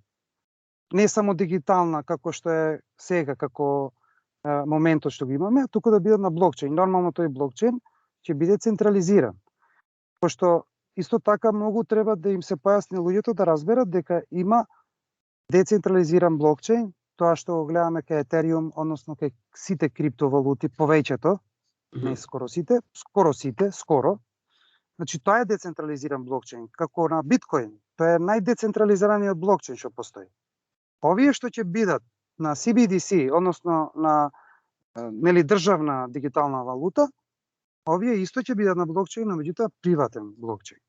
Не само дигитална како што е сега, како моментот што го имаме, туку да биде на блокчейн. Нормално тој блокчейн ќе биде централизиран. Пошто исто така многу треба да им се појасни луѓето да разберат дека има децентрализиран блокчейн, тоа што го гледаме кај Ethereum, односно кај сите криптовалути, повеќето, не скоро сите, скоро. Значи тоа е децентрализиран блокчейн, како на биткоин. Тоа е најдецентрализираниот блокчейн што постои. Овие што ќе бидат на CBDC, односно на државна дигитална валута, овие исто ќе бидат на блокчейн, но меѓутоа приватен блокчейн.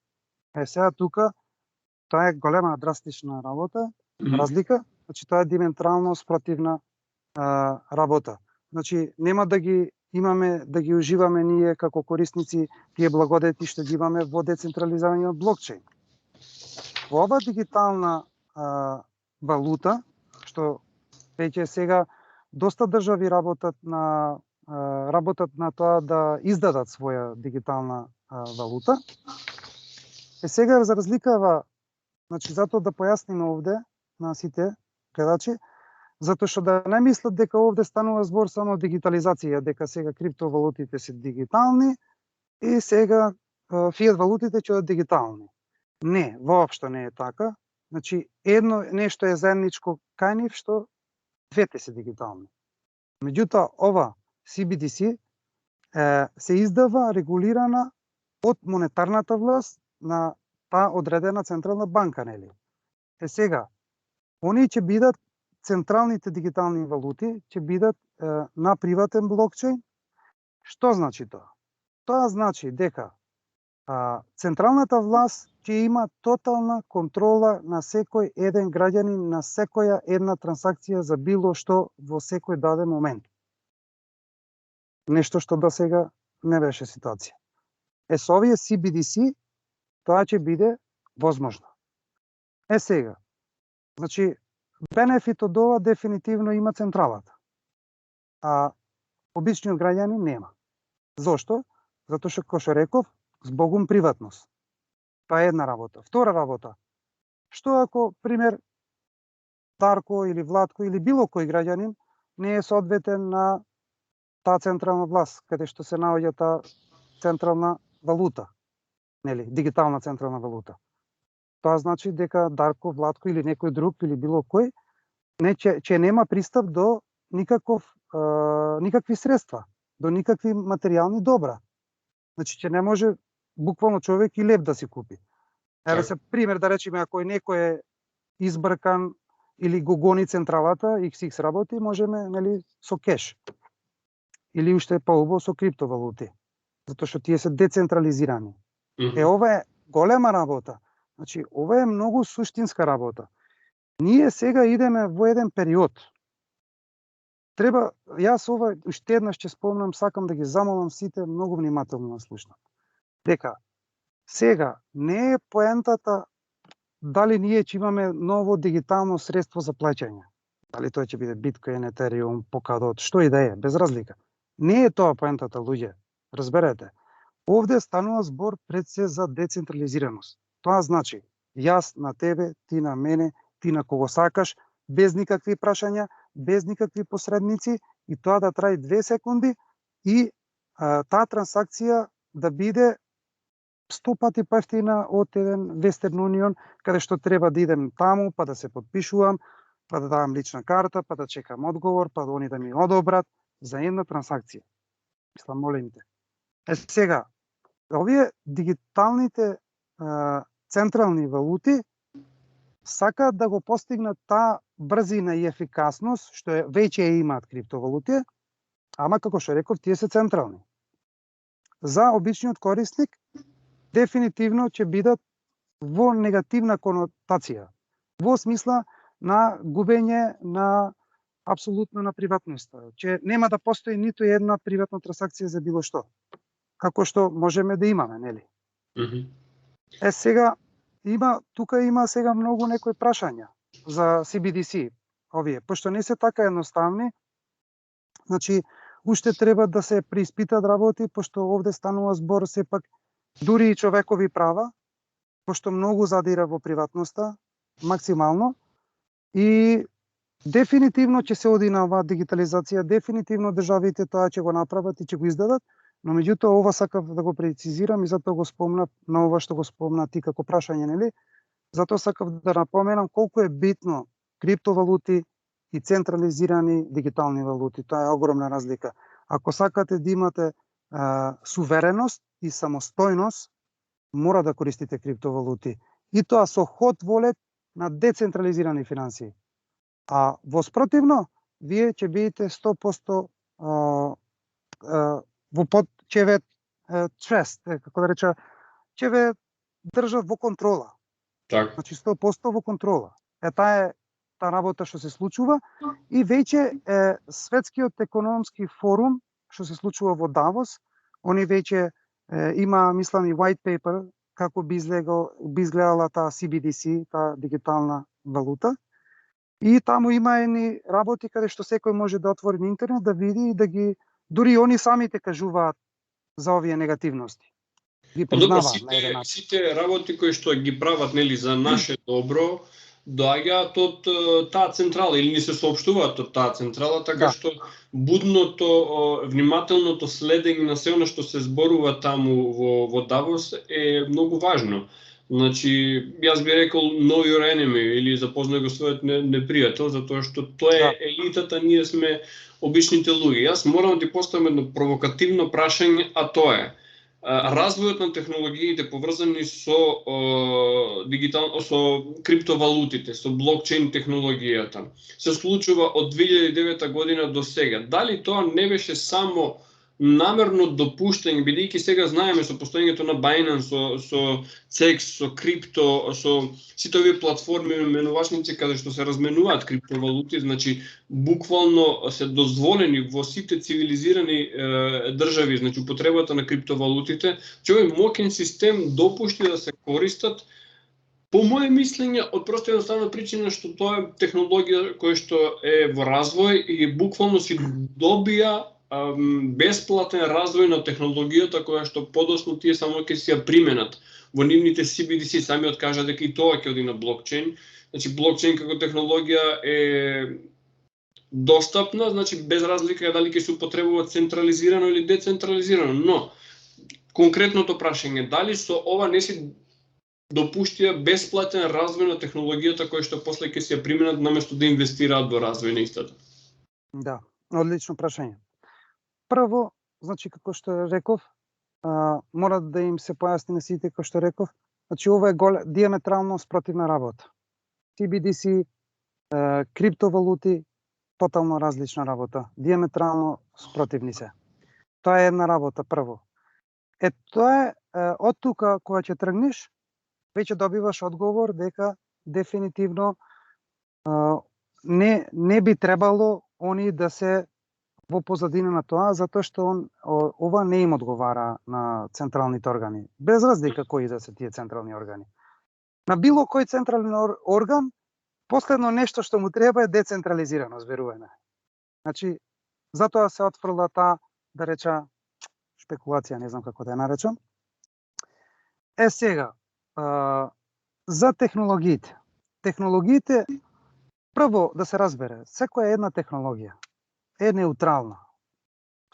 Сега тука тоа е голема драстична работа, разлика, значи тоа е диаметрално спротивна работа. Значи нема да ги имаме, да ги уживаме ние како корисници тие благодети што ги имаме во децентрализираниот блокчейн. Во ова дигитална валута, што веќе сега доста држави работат на тоа да издадат своја дигитална валута. Сега за разликава, значи затоа да појасниме овде на сите гледачи, затоа што да не мислат дека овде станува збор само дигитализација, дека сега криптовалутите се дигитални и сега фиат валутите ќе бидат дигитални. Не, воопшто не е така. Значи, едно нешто е заедничко кај нив, што двете се дигитални. Меѓутоа, ова CBDC се издава регулирана од монетарната власт на таа одредена централна банка, нели? Сега, оние ќе бидат централните дигитални валути, ќе бидат на приватен блокчейн. Што значи тоа? Тоа значи дека централната власт ќе има тотална контрола на секој еден граѓанин, на секоја една трансакција за било што во секој даден момент. Нешто што до сега не беше ситуација. Со овие CBDC тоа ќе биде возможно. Сега, значи, бенефит од ова дефинитивно има централата, а обичниот граѓанин нема. Зошто? Затоа што, како што реков, збогум приватност. Тоа е една работа. Втора работа, што ако, пример, Дарко или Владко или било кој граѓанин не е соодветен на таа централна власт, каде што се наоѓа таа централна валута, нели, дигитална централна валута. Тоа значи дека Дарко, Владко или некој друг или било кој ќе нема пристап до никакви средства, до никакви материјални добра. Значи ќе не може буквално човек и лев да си купи. Еве се пример да речеме, ако некој е избркан или го гони централата, XX работи, можеме, нели, со кеш. Или уште поубаво со криптовалути. Затоа што тие се децентрализирани. Ова е голема работа. Значи, ова е многу суштинска работа. Ние сега идеме во еден период. Јас ова уште еднаш ќе спомнам, сакам да ги замолам сите многу внимателно да слушнат. Дека сега не е поентата дали ние ќе имаме ново дигитално средство за плаќање. Дали тоа ќе биде Биткоин, Етериум, Polkadot, што и да е, без разлика. Не е тоа поентата, луѓе. Разберете. Овде станува збор пред се за децентрализираност. Тоа значи, јас на тебе, ти на мене, ти на кого сакаш, без никакви прашања, без никакви посредници, и тоа да траи 2 секунди и таа трансакција да биде 100 пати поевтина од еден Western Union, каде што треба да идем таму, па да се подпишувам, па да давам лична карта, па да чекам одговор, па да они да ми одобрат за една трансакција. Мислам, молим те. Сега, овие дигиталните централни валути сакаат да го постигнат таа брзина и ефикасност, што веќе имаат криптовалути, ама како што реков, тие се централни. За обичниот корисник дефинитивно ќе бидат во негативна конотација, во смисла на губење на апсолутно на приватноста, че нема да постои ниту една приватна трансакција за било што, како што можеме да имаме, нели? Сега тука има сега многу некои прашања за CBDC, овие, пошто не се така едноставни. Значи, уште треба да се преиспитат работи, пошто овде станува збор сепак дури и човекови права, пошто многу задира во приватноста, максимално, и дефинитивно ќе се оди на оваа дигитализација, дефинитивно државите тоа ќе го направат и ќе го издадат, но меѓутоа ова сакав да го прецизирам и затоа го спомнав на ова што го спомна ти како прашање, нели? Затоа сакав да напоменам колку е битно криптовалути и централизирани дигитални валути. Тоа е огромна разлика. Ако сакате да имате сувереност и самостојност, мора да користите криптовалути. И тоа со ход волет на децентрализирани финансии. А во спротивно, вие ќе бидете 100% ќе ве трест, како да реча, ќе ве држат во контрола. Так. Значи 100% во контрола. Таа е таа работа што се случува и веќе Светскиот економски форум што се случува во Давос, они веќе има, мислам, и white paper како би изгледала таа CBDC, таа дигитална валута. И таму има едни работи каде што секој може да отвори на интернет, да види и да ги, дури они самите кажуваат за овие негативности. Ги признаваат на еден начин. Сите работи кои што ги прават, нели, за наше добро, доаѓаат од таа централа или ни се соопштуваат од таа централа, така што будното, внимателното следење на се она што се зборува таму во Давос е многу важно. Значи, јас би рекол know your enemy или запознај го својот непријател, затоа што тоа е елитата, ние сме обичните луѓе. Јас морам да ти поставам едно провокативно прашање, а тоа е: развојот на технологиите поврзани со со криптовалутите, со блокчейн технологијата, се случува од 2009 година до сега. Дали тоа не беше само намерно допуштање, бидејќи сега знаеме со постоењето на Binance, со CEX, со крипто, со сите овие платформи менувачници каде што се разменуваат криптовалути, значи буквално се дозволени во сите цивилизирани држави, значи употребата на криптовалутите, че овој моќен систем допушти да се користат, по моје мислење, од просто едноставна причина што тоа е технологија која што е во развој и буквално си добија бесплатен развој на технологијата која што подоцна тие само ќе си ја применат во нивните CBDC. Самиот кажа дека и тоа ќе оди на блокчейн. Значи блокчейн како технологија е достапна, значи без разлика дали ќе се употребува централизирано или децентрализирано. Но конкретното прашање, дали со ова не си допуштија бесплатен развој на технологијата која што после ќе се ја применат наместо да инвестираат во развој на истата? Да, одлично прашање. Прво, значи, како што реков, мора да им се појасни на сите, како што реков, значи ова е диаметрално спротивна работа. CBDC криптовалути тотално различна работа, диаметрално спротивни се. Тоа е една работа прво. Тоа е од тука кога ќе тргнеш, веќе добиваш одговор дека дефинитивно не би требало они да се во позадина на тоа, затоа што ова не им одговара на централните органи. Без разлика кои да се тие централни органи. На било кој централен орган, последно нешто што му треба е децентрализираност, веруваме. Значи, затоа се отфрла таа, да реча, шпекулација, не знам како да ја наречам. Сега, за технологиите. Технологиите, прво да се разбере, секоја една технологија е неутрална.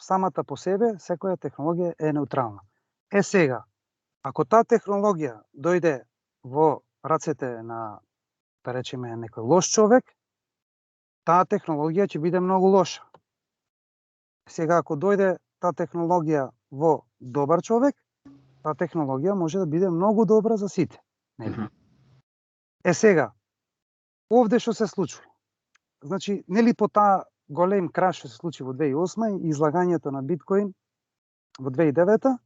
Самата по себе, секоја технологија е неутрална. Сега, ако таа технологија дојде во рацете на, да речеме, некој лош човек, таа технологија ќе биде многу лоша. Сега, ако дојде таа технологија во добар човек, таа технологија може да биде многу добра за сите. Сега, овде што се случи? Значи, нели по таа голем краш што се случи во 2008 и излагањето на биткоин во 2009,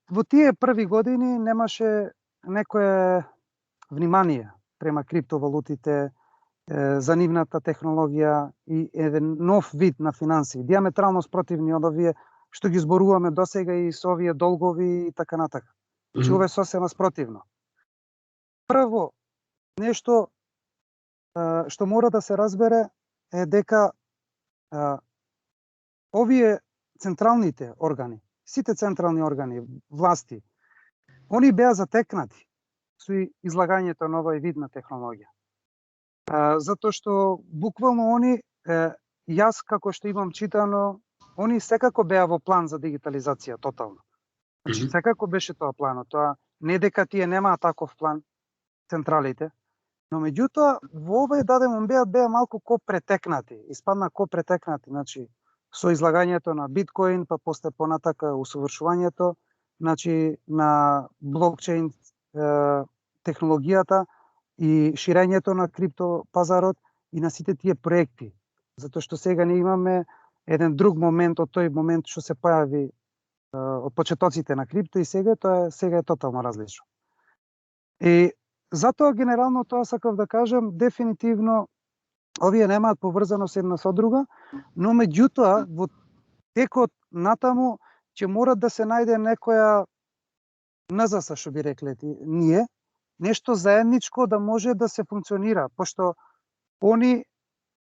во тие први години немаше некое внимание према криптовалутите, за нивната технологија и еден нов вид на финанси, диаметрално спротивни од овие што ги зборуваме досега и со овие долгови и така натака. Значи, ова е сосема спротивно. Прво, нешто што мора да се разбере е дека овие централните органи, сите централни органи, власти, они беа затекнати со излагањето на овој вид на технологија. Затоа што буквално они, јас како што имам читано, они секако беа во план за дигитализација тотално. Значи, секако беше тоа планот. Тоа не дека тие немаат таков план, централите, но меѓутоа во овој даден момент беа малку копретекнати, испадна копретекнати, значи со излагањето на биткоин, па после понатака усовршувањето, значи на блокчейн технологијата и ширењето на криптопазарот и на сите тие проекти. Затоа што сега не имаме еден друг момент од тој момент што се појави од почетоците на крипто и сега е тотално различно. И затоа генерално тоа сакав да кажам, дефинитивно овие немаат поврзаност една со друга, но меѓутоа во текот натаму ќе мора да се најде некоја назаса, што би рекле ние, нешто заедничко да може да се функционира, пошто они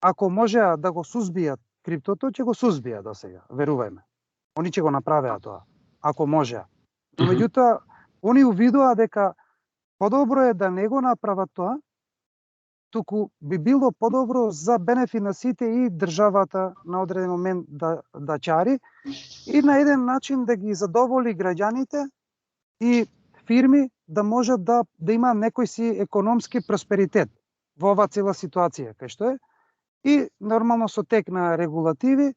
ако можеа да го сузбијат криптото, ќе го сузбијат досега, верувајме. Они ќе го направеа тоа, ако можеа. Но меѓутоа, они увидоа дека подобро е да не го направат тоа, туку би било подобро за бенефит на сите и државата на одреден момент да чари и на еден начин да ги задоволи граѓаните и фирми да можат да имаат некој си економски просперитет во оваа цела ситуација, кај што е, и нормално со тек на регулативи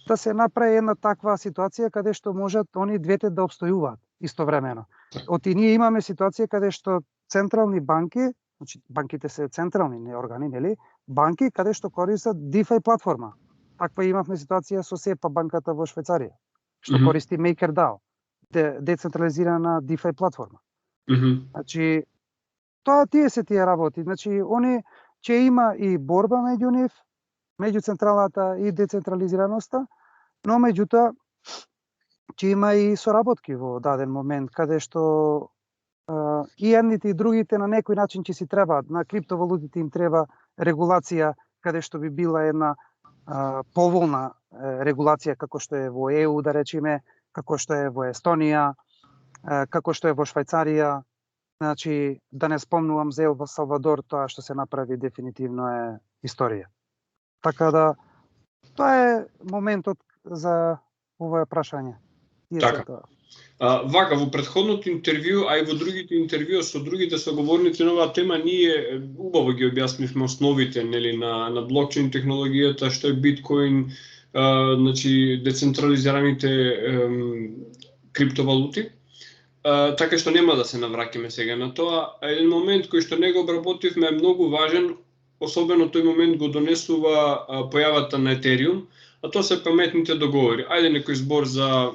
да се направи една таква ситуација каде што можат они двете да обстојуваат истовремено. Оти ние имаме ситуација каде што централни банки, значи банките се централни органи, нели? Банки каде што користат DeFi платформа. Таква имавме ситуација со SEPA банката во Швајцарија, што користи MakerDAO, децентрализирана DeFi платформа. Значи, тие се тие работи. Значи, они ќе има и борба меѓу нив, меѓу централата и децентрализираноста, но меѓутоа ќе има и соработки во даден момент, каде што и едните и другите на некој начин ќе си требаат. На криптовалутите им треба регулација, каде што би била една поволна регулација, како што е во ЕУ, да речеме, како што е во Естонија, како што е во Швајцарија. Значи, да не спомнувам за Ел Салвадор, тоа што се направи дефинитивно е историја. Така да, тоа е моментот за ова прашање. Така. Вака, во претходното интервју, а и во другите интервјуа со другите соговорници на оваа тема, ние убаво ги објаснивме основите, нели, на блокчейн технологијата, што е биткоин, значи децентрализираните криптовалути. така што нема да се навраќаме сега на тоа. Еден момент кој што не го обработивме е многу важен, особено тој момент го донесува појавата на Етериум, а тоа се паметните договори. Ајде некој збор за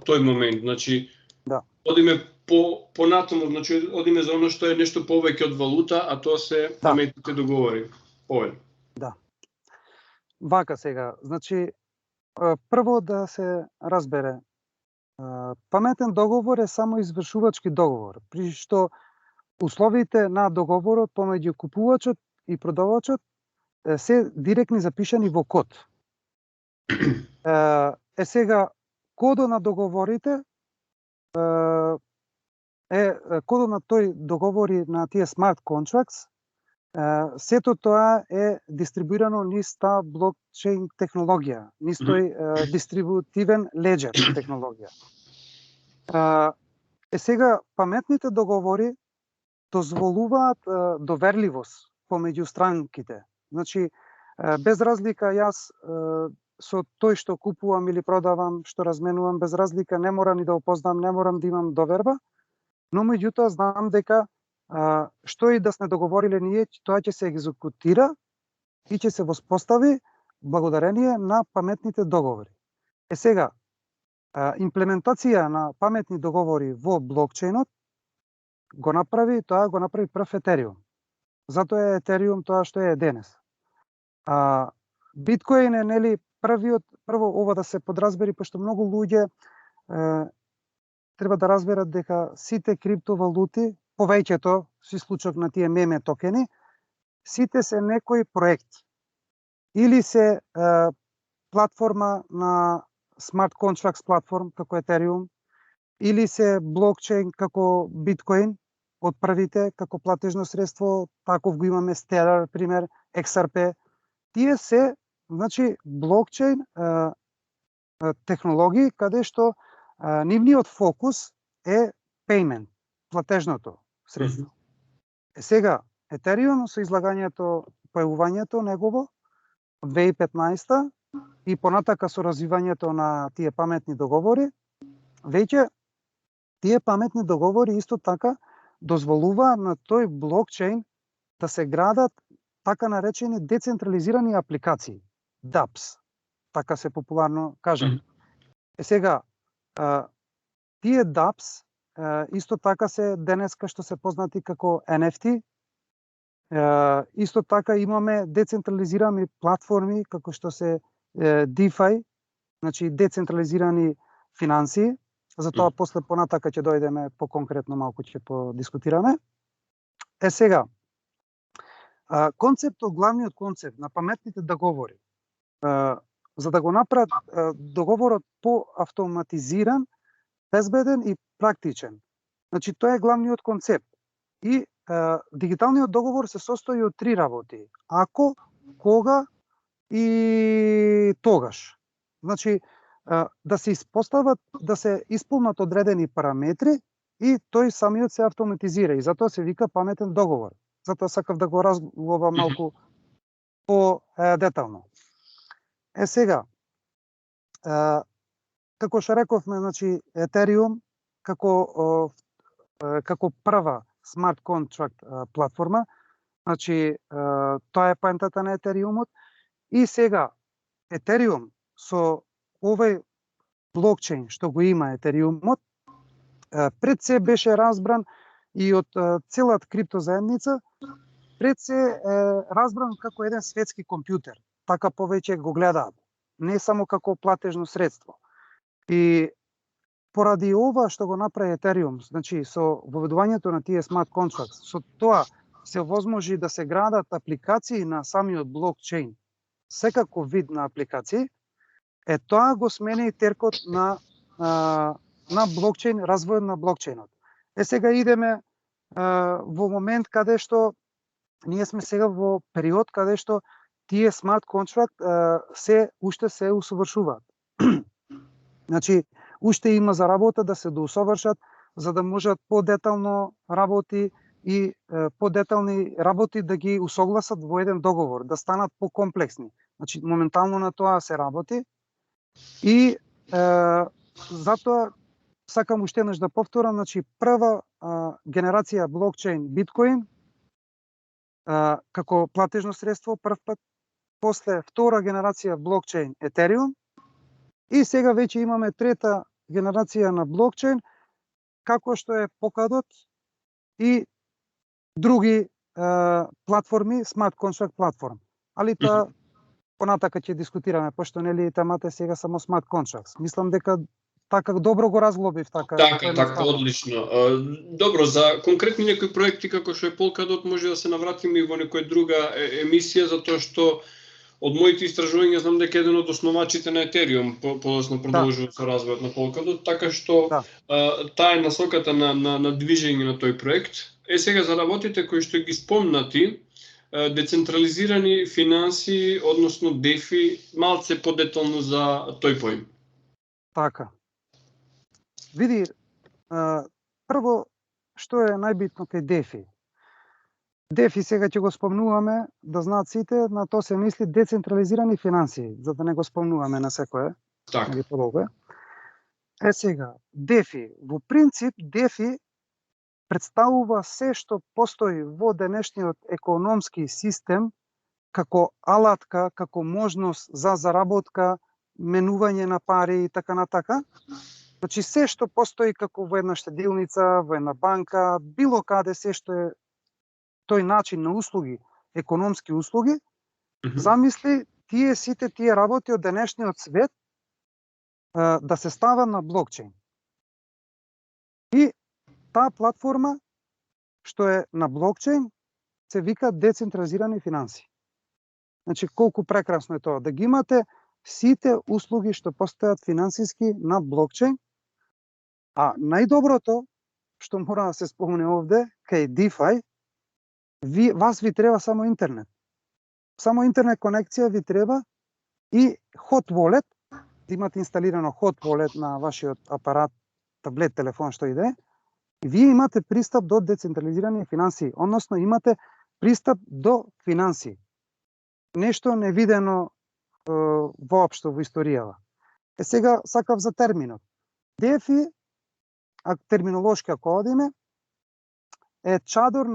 тој момент, значи Да. одиме понатаму, значи одиме за оно што е нешто повеќе од валута, а тоа се паметните договори. Овој. Да. Вака сега, значи прво да се разбере, паметен договор е само извршувачки договор, при што условите на договорот помеѓу купувачот и продавачот се директни запишани во код. Сега, кодот на договорите кодот на тој договори на тие smart contracts, сето тоа е дистрибуирано низ таа блокчейн технологија, низ тој дистрибутивен леџер технологија. Сега, паметните договори дозволуваат доверливост помеѓу странките. Значи, без разлика јас со тој што купувам или продавам, што разменувам, без разлика не мора ни да опознам, не морам да имам доверба, но меѓутоа знам дека што и да сме договориле ние, тоа ќе се екзекутира и ќе се воспостави благодарение на паметните договори. Сега, имплементација на паметни договори во блокчейнот го направи прв Етериум. Затоа е Етериум тоа што е денес. Биткоин е нели прво ова да се подразбери, пошто многу луѓе треба да разберат дека сите криптовалути, повеќето, со случај на тие меме токени, сите се некој проект. Или се платформа на smart contracts платформ како Ethereum, или се блокчейн како биткоин од првите како платежно средство, таков го имаме Stellar, пример, XRP. Тие се, значи, блокчейн технологии каде што нивниот фокус е payment, платежното средство. Сега, Ethereum со излагањето, појавувањето негово 2015 и понатака со развивањето на тие паметни договори, веќе тие паметни договори исто така дозволуваат на тој блокчейн да се градат така наречени децентрализирани апликации, DApps, така се популарно кажа. Сега, тие DApps исто така се денеска што се познати како NFT. Исто така имаме децентрализирани платформи како што се DeFi, значи децентрализирани финансии. За тоа после понатака ќе дојдеме по-конкретно, малку ќе подискутираме. Сега, главниот концепт на паметните договори, за да го направат договорот по-автоматизиран, безбеден и практичен. Значи, тоа е главниот концепт. И дигиталниот договор се состои од 3 работи. Ако, кога и тогаш. Значи, да се испостават, да се исполнат одредени параметри и тој самиот се автоматизира. И затоа се вика паметен договор. Затоа сакав да го разглобам малку по-детално. Сега, како што рековме, значи, Ethereum како прва smart contract платформа, значи, тоа е поентата на Ethereumот. И сега, Ethereum со овој блокчейн што го има Етериумот, пред се беше разбран и од целата криптозаедница, пред се разбран како еден светски компјутер. Така повеќе го гледаат, не само како платежно средство. И поради ова што го направи Ethereum, значи со воведувањето на тие smart contracts, со тоа се возможи да се градат апликации на самиот блокчейн, секако вид на апликации, тоа го смени теркот на блокчейн, развојот на блокчейнот. Сега идеме во момент каде што ние сме сега во период каде што тие смарт контракт уште се усовршуваат. Значи, уште има за работа да се доусовршат, за да можат подетално работи и подетални работи да ги усогласат во еден договор, да станат покомплексни. Значи, моментално на тоа се работи. И затоа сакам уште еднаш да повторам, значи прва генерација блокчейн биткоин како платежно средство прв пат, после втора генерација блокчейн етериум и сега веќе имаме трета генерација на блокчейн како што е Polkadot и други платформи, смарт контракт платформ. Али тоа понатака ќе дискутираме, пошто нели темата е сега само смарт контракт. Мислам дека така добро го разглобив така. Така, одлично. Добро, за конкретни некои проекти како што е Polkadot може да се навратиме и во некоја друга емисија, затоа што од моите истражувања знам дека еден од основачите на Ethereum подоцна продолжува со развојот на Polkadot, така што таа е насоката на движење на тој проект. Сега за работите кои што ги спомнати, децентрализирани финанси, односно DeFi, малце подетално за тој поим. Така. Види, прво, што е најбитно кај DeFi? DeFi сега ќе го спомнуваме, да знаат сите, на тоа се мисли децентрализирани финанси, за да не го спомнуваме на секое. Така. Подолго е. Сега, DeFi. Во принцип, DeFi представува се што постои во денешниот економски систем како алатка, како можност за заработка, менување на пари и така натака. Значи се што постои како во една штедилница, во една банка, било каде се што е тој начин на услуги, економски услуги, замисли сите тие работи од денешниот свет да се става на блокчейн. И таа платформа што е на блокчейн се вика децентрализирани финанси. Значи колку прекрасно е тоа да ги имате сите услуги што постојат финансиски на блокчейн. А најдоброто што мора да се спомне овде кај DeFi, вас ви треба само интернет. Само интернет конекција ви треба и hot wallet, да имате инсталирано hot wallet на вашиот апарат, таблет, телефон, што и да е. Вие имате пристап до децентрализирани финанси, односно имате пристап до финанси. Нешто невидено воопшто во историјава. Сега сакав за терминот. DeFi, терминолошки ако одиме, е чадор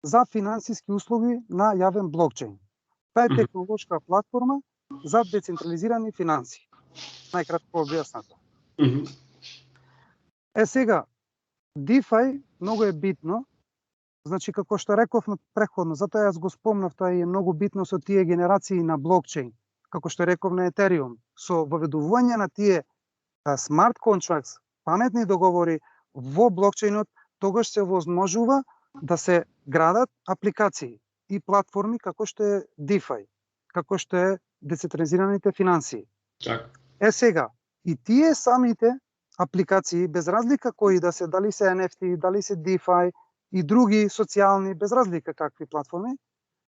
за финансиски услуги на јавен блокчейн. Тоа е технолошка платформа за децентрализирани финанси. Најкратко објаснато. Сега, DeFi многу е битно, значи како што рековме претходно, затоа јас го спомнав, тоа е многу битно со тие генерации на блокчейн, како што реков на Ethereum, со воведување на тие смарт контракт, паметни договори во блокчейнот, тогаш се возможува да се градат апликации и платформи како што е DeFi, како што е децентрализираните финанси. Сега, и тие самите апликации, без разлика кои да се, дали се NFT, дали се DeFi и други социјални, без разлика какви платформи,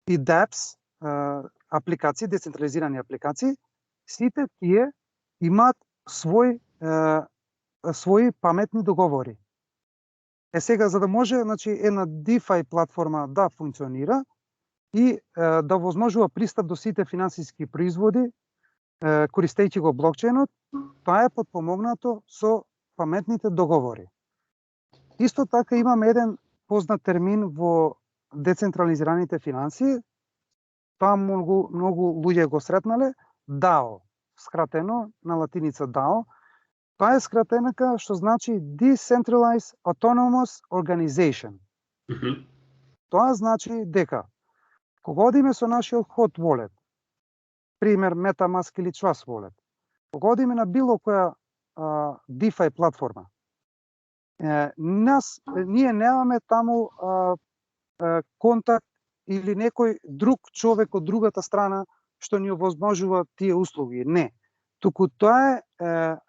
и dApps, апликации, децентрализирани апликации, сите тие имаат своји паметни договори. Сега, за да може, значи, една DeFi платформа да функционира и да возможува пристап до сите финансиски производи, користејќи го блокчейнот, тоа е подпомогнато со паметните договори. Исто така имаме еден познат термин во децентрализираните финанси, тоа многу луѓе го сретнале, DAO, скратено на латиница DAO. Тоа е скратенка што значи Decentralized Autonomous Organization. Тоа значи дека кога одиме со нашиот hot wallet, пример MetaMask или Trust Wallet, кога одиме на било која DeFi платформа, ние немаме таму контакт или некој друг човек од другата страна што ни овозможува тие услуги. Не. Туку тоа е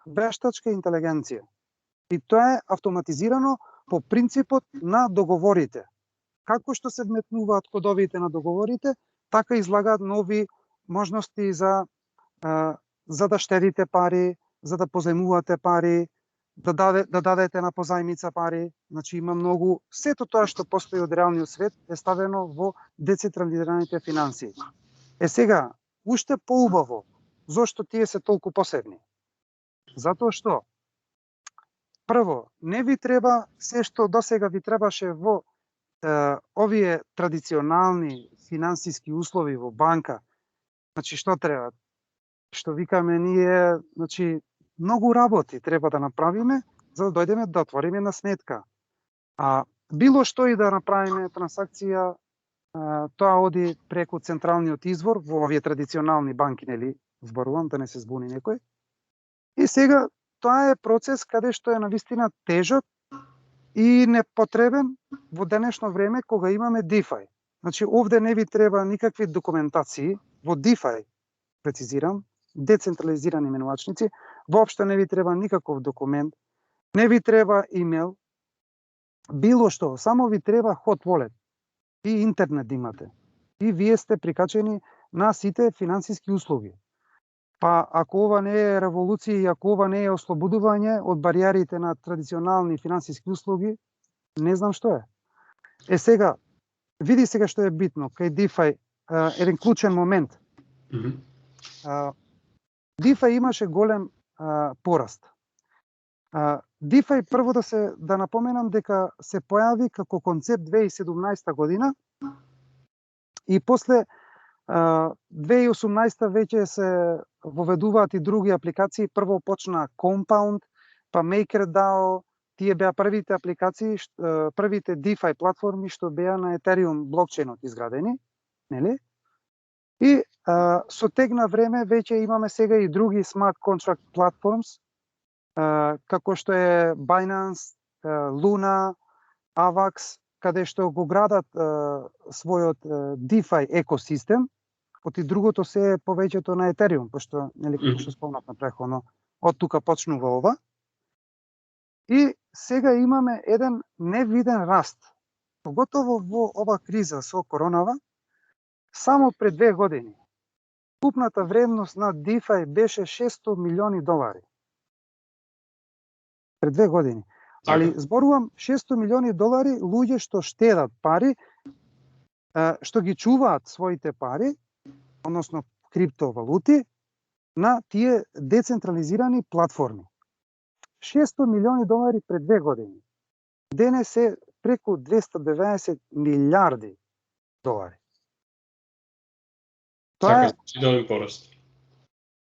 вештачка интелигенција. И тоа е автоматизирано по принципот на договорите. Како што се вметнуваат кодовите на договорите, така излагаат нови можности за да штедите пари, за да позајмувате пари, да дадете на позајмица пари. Значи има многу, сето тоа што постои од реалниот свет е ставено во децентрализираните финанси. Сега, уште поубаво, зошто тие се толку посебни? Затоа што прво, не ви треба се што досега ви требаше во овие традиционални финансиски услови во банка. Значи, што треба? Што викаме ние, значи, многу работи треба да направиме за да дојдеме да отвориме една сметка. А било што и да направиме трансакција, тоа оди преку централниот извор во овие традиционални банки, нели, зборувам да не се збуни некој. И сега тоа е процес каде што е навистина тежок и непотребен во денешно време кога имаме DeFi. Значи, овде не ви треба никакви документации во DeFi, прецизирам, децентрализирани менувачници, воопшто не ви треба никаков документ, не ви треба имейл, било што, само ви треба hot wallet и интернет да имате. И вие сте прикачени на сите финансиски услуги. Па ако ова не е револуција и ако ова не е ослободување од бариерите на традиционални финансиски услуги, не знам што е. Сега, види сега што е битно, кај DeFi, еден клучен момент. DeFi имаше голем пораст. DeFi прво да напоменам дека се појави како концепт 2017 година и после 2018 веќе се воведуваат и други апликации. Прво почна Compound, па MakerDAO, тие беа првите апликации, првите DeFi платформи што беа на Ethereum блокчейнот изградени, нели? И со тек на време веќе имаме сега и други smart contract platforms, како што е Binance, Luna, Avax, каде што го градат својот DeFi екосистем, оти другото се е повеќето на Ethereum, пошто, нели, како што спомнавме претходно, од тука почнува ова. И сега имаме еден невиден раст. Поготово во ова криза со коронава, само пред 2 години, купната вредност на DeFi беше $600 милиони. Пред 2 години. Али зборувам $600 милиони луѓе што штедат пари, што ги чуваат своите пари, односно криптовалути, на тие децентрализирани платформи. $600 милиони пред 2 години. Денес е преку $290 милиарди. Тоа е пораст.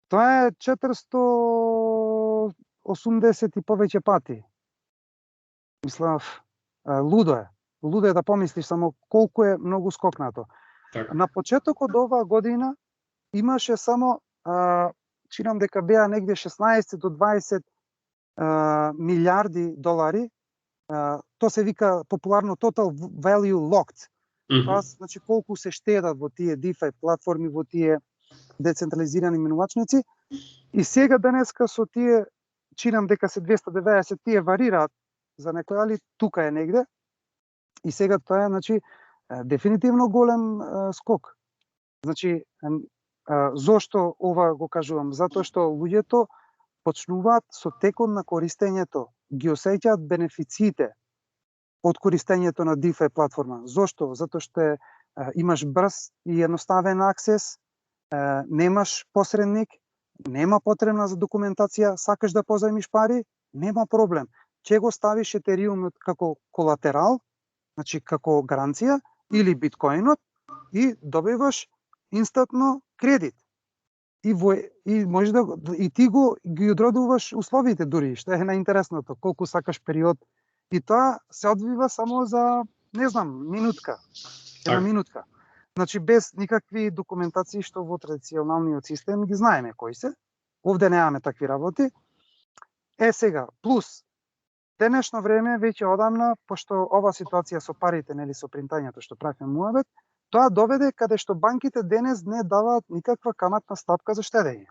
Тоа е 480 и повеќе пати. Мислам, лудо е. Лудо е да помислиш само колку е многу скокнато. Так. На почетокот оваа година имаше само, чинам дека беа негде 16 до 20 милиарди долари. Тоа се вика популарно Total Value Locked. Тоа значи колку се штедат во тие DeFi платформи, во тие децентрализирани менувачници. И сега денеска со тие, чинам дека се 290, тие варираат за некој, али тука е негде. И сега тоа е, значи, дефинитивно голем скок. Значи, зошто ова го кажувам? Затоа што луѓето почнуваат со текот на користењето, ги осеќаат бенефициите од користењето на DeFi платформа. Зошто? Затоа што имаш брз и едноставен аксес, немаш посредник, нема потребна за документација, сакаш да позајмиш пари, нема проблем. Ќе го ставиш Ethereum како колатерал, значи како гаранција, или биткоинот, и добиваш инстантно кредит. И може да и ти ги одредуваш условите дури, што е најинтересното, колку сакаш период. И тоа се одвива само за, не знам, минутка. Една минутка. Значи без никакви документации што во традиционалниот систем ги знаеме кои се. Овде немаме такви работи. Сега, плюс денешно време веќе одамна, пошто ова ситуација со парите, нели, со принтањето што правиме муабет, тоа доведе каде што банките денес не даваат никаква каматна стапка за штедење.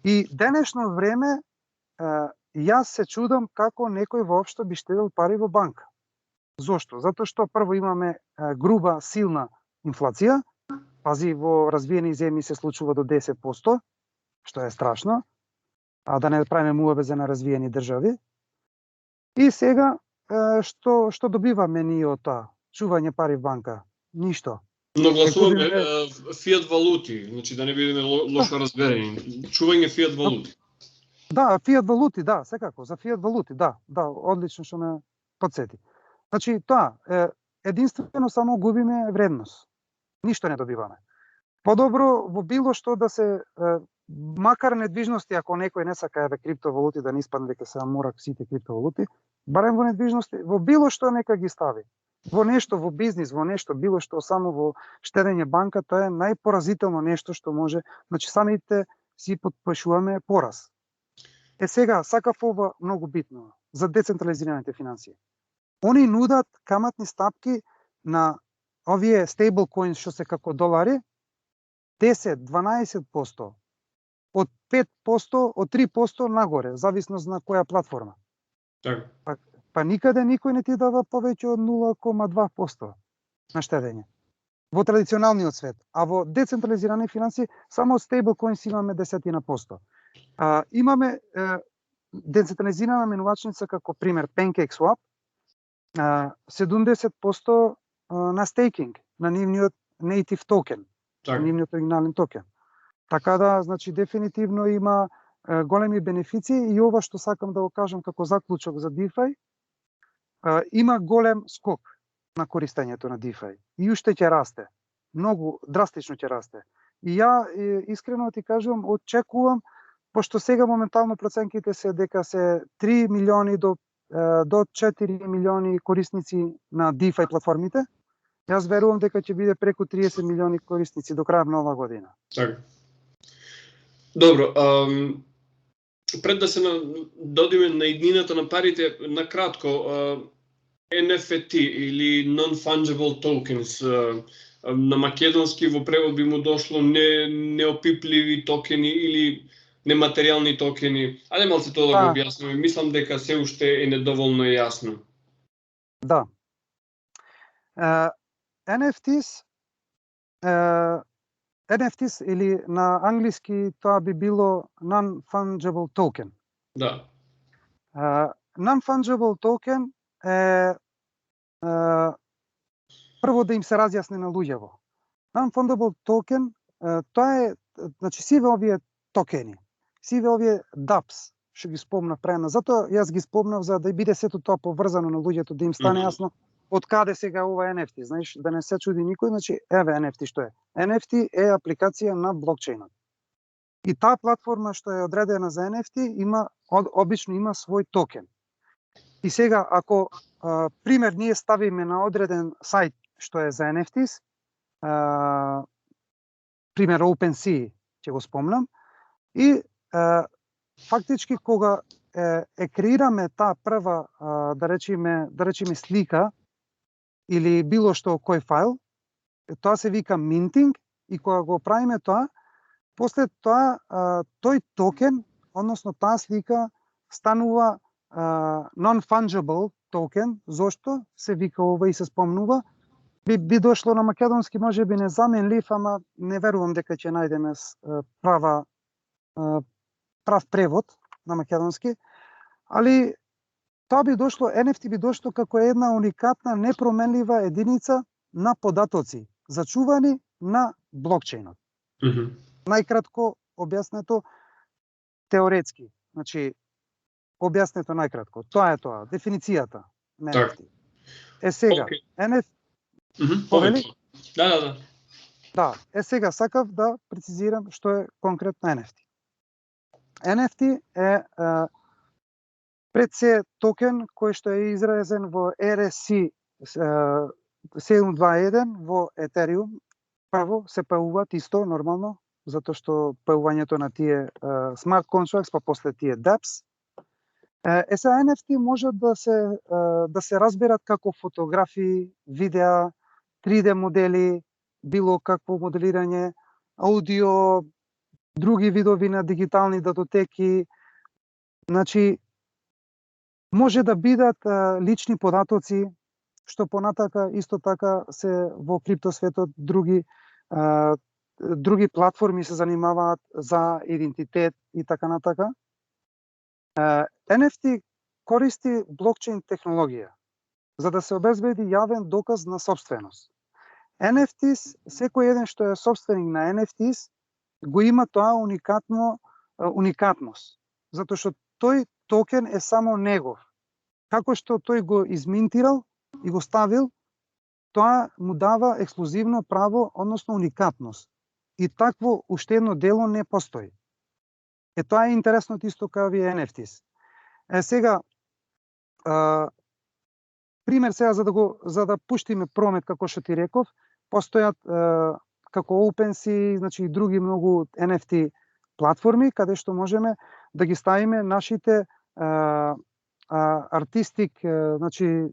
И денешно време јас се чудам како некој воопшто би штедел пари во банка. Зошто? Затоа што прво имаме груба, силна инфлација. Пази, во развиени земји се случува до 10%, што е страшно, а да не правиме муабет за неразвиени држави. И сега, што добиваме ние од тоа? Чување пари в банка? Ништо. Но гласуваме фиат валути, значи да не бидеме лошо разберени. Чување фиат валути. Да, фиат валути, да, секако, за фиат валути, да, одлично што ме подсети. Значи, единствено само губиме вредност. Ништо не добиваме. Подобро во било што да се, макар недвижности, ако некој не сака еве криптовалути, да не испадне дека се мора сите криптовалути, барем во недвижности, во било што нека ги стави. Во нешто, во бизнис, во нешто, било што, само во штедење банка, тоа е најпоразително нешто што може, значи самите си подпишуваме пораз. Сега, сакав ова многу битно за децентрализираните финансии. Они нудат каматни стапки на овие stable coins што се како долари, 10-12%, од 5%, од 3% нагоре, зависност на која платформа. Така. Па никаде никој не ти дава повеќе од 0,2% на штедење во традиционалниот свет, а во децентрализирани финансии само од stablecoins имаме 10%. Имаме децентрализирана менувачница како пример PancakeSwap, 70% на стейкинг на нивниот native токен, на нивниот оригинален токен. Така да, значи, дефинитивно има големи бенефиции и ова што сакам да го кажам како заклучок за DeFi, има голем скок на користењето на DeFi и уште ќе расте. Многу драстично ќе расте. И ја искрено ти кажувам, очекувам, пошто сега моментално проценките се дека се 3 милиони до 4 милиони корисници на DeFi платформите, јас верувам дека ќе биде преку 30 милиони корисници до крај на оваа година. Така. Добро, пред да се додиме на иднината на парите, на кратко, NFT или non-fungible tokens, на македонски во превод би му дошло неопипливи токени или нематеријални токени. Ајде малце тоа да го објасниме, мислам дека се уште е недоволно јасно. Да. NFTs или на англиски тоа би било non-fungible token. Да. Non-fungible token е прво да им се разјасни на луѓево. Non-fungible token тоа е, значи сиве овие токени, сиве овие DApps, што ги спомнав прена. Затоа јас ги спомнав за да биде сето тоа поврзано на луѓето, да им стане јасно од каде сега ова NFT, знаеш, да не се чуди никој, значи еве NFT што е. NFT е апликација на блокчейнот. И таа платформа што е одредена за NFT обично има свој токен. И сега ако пример ние ставиме на одреден сајт што е за NFTs, пример OpenSea ќе го спомнам, и фактички кога креираме таа прва да речеме слика или било што кој файл, тоа се вика minting, и кога го правиме тоа, после тоа тој токен, односно таа слика станува non-fungible токен. Зошто се вика ова и се спомнува? Би дошло на македонски можеби незаменлив, ама не верувам дека ќе најдеме прав превод на македонски, али тоа би дошло, NFT би дошло како една уникатна, непроменлива единица на податоци, зачувани на блокчейнот. Најкратко објаснето, теоретски, значи, објаснето најкратко. Тоа е тоа, дефиницијата на NFT. Сега, NFT... Повели? Да. Да, сега сакав да прецизирам што е конкретно NFT. NFT е пред се токен кој што е изразен во ERC 721 во Ethereum. Прво се појавуваат исто нормално, затоа што појавувањето на тие smart contracts, па после тие dApps. Сега NFT може да се разберат како фотографии, видеа, 3D модели, било какво моделирање, аудио, други видови на дигитални датотеки. Значи, може да бидат лични податоци, што понатака исто така се во криптосветот други платформи се занимаваат за идентитет и така натака. NFT користи блокчейн технологија за да се обезбеди јавен доказ на собственост. NFTs, секој еден што е собственик на NFTs, го има тоа уникатност. затоа што тој токен е само негов. Како што тој го изминтирал и го ставил, тоа му дава ексклузивно право, односно уникатност. И такво уште едно дело не постои. Тоа е интересно исто како овие NFTs. Сега, пример сега за да пуштиме промет, како што ти реков, постојат како OpenSea, значи и други многу NFT платформи каде што можеме да ги ставиме нашите артистик, значи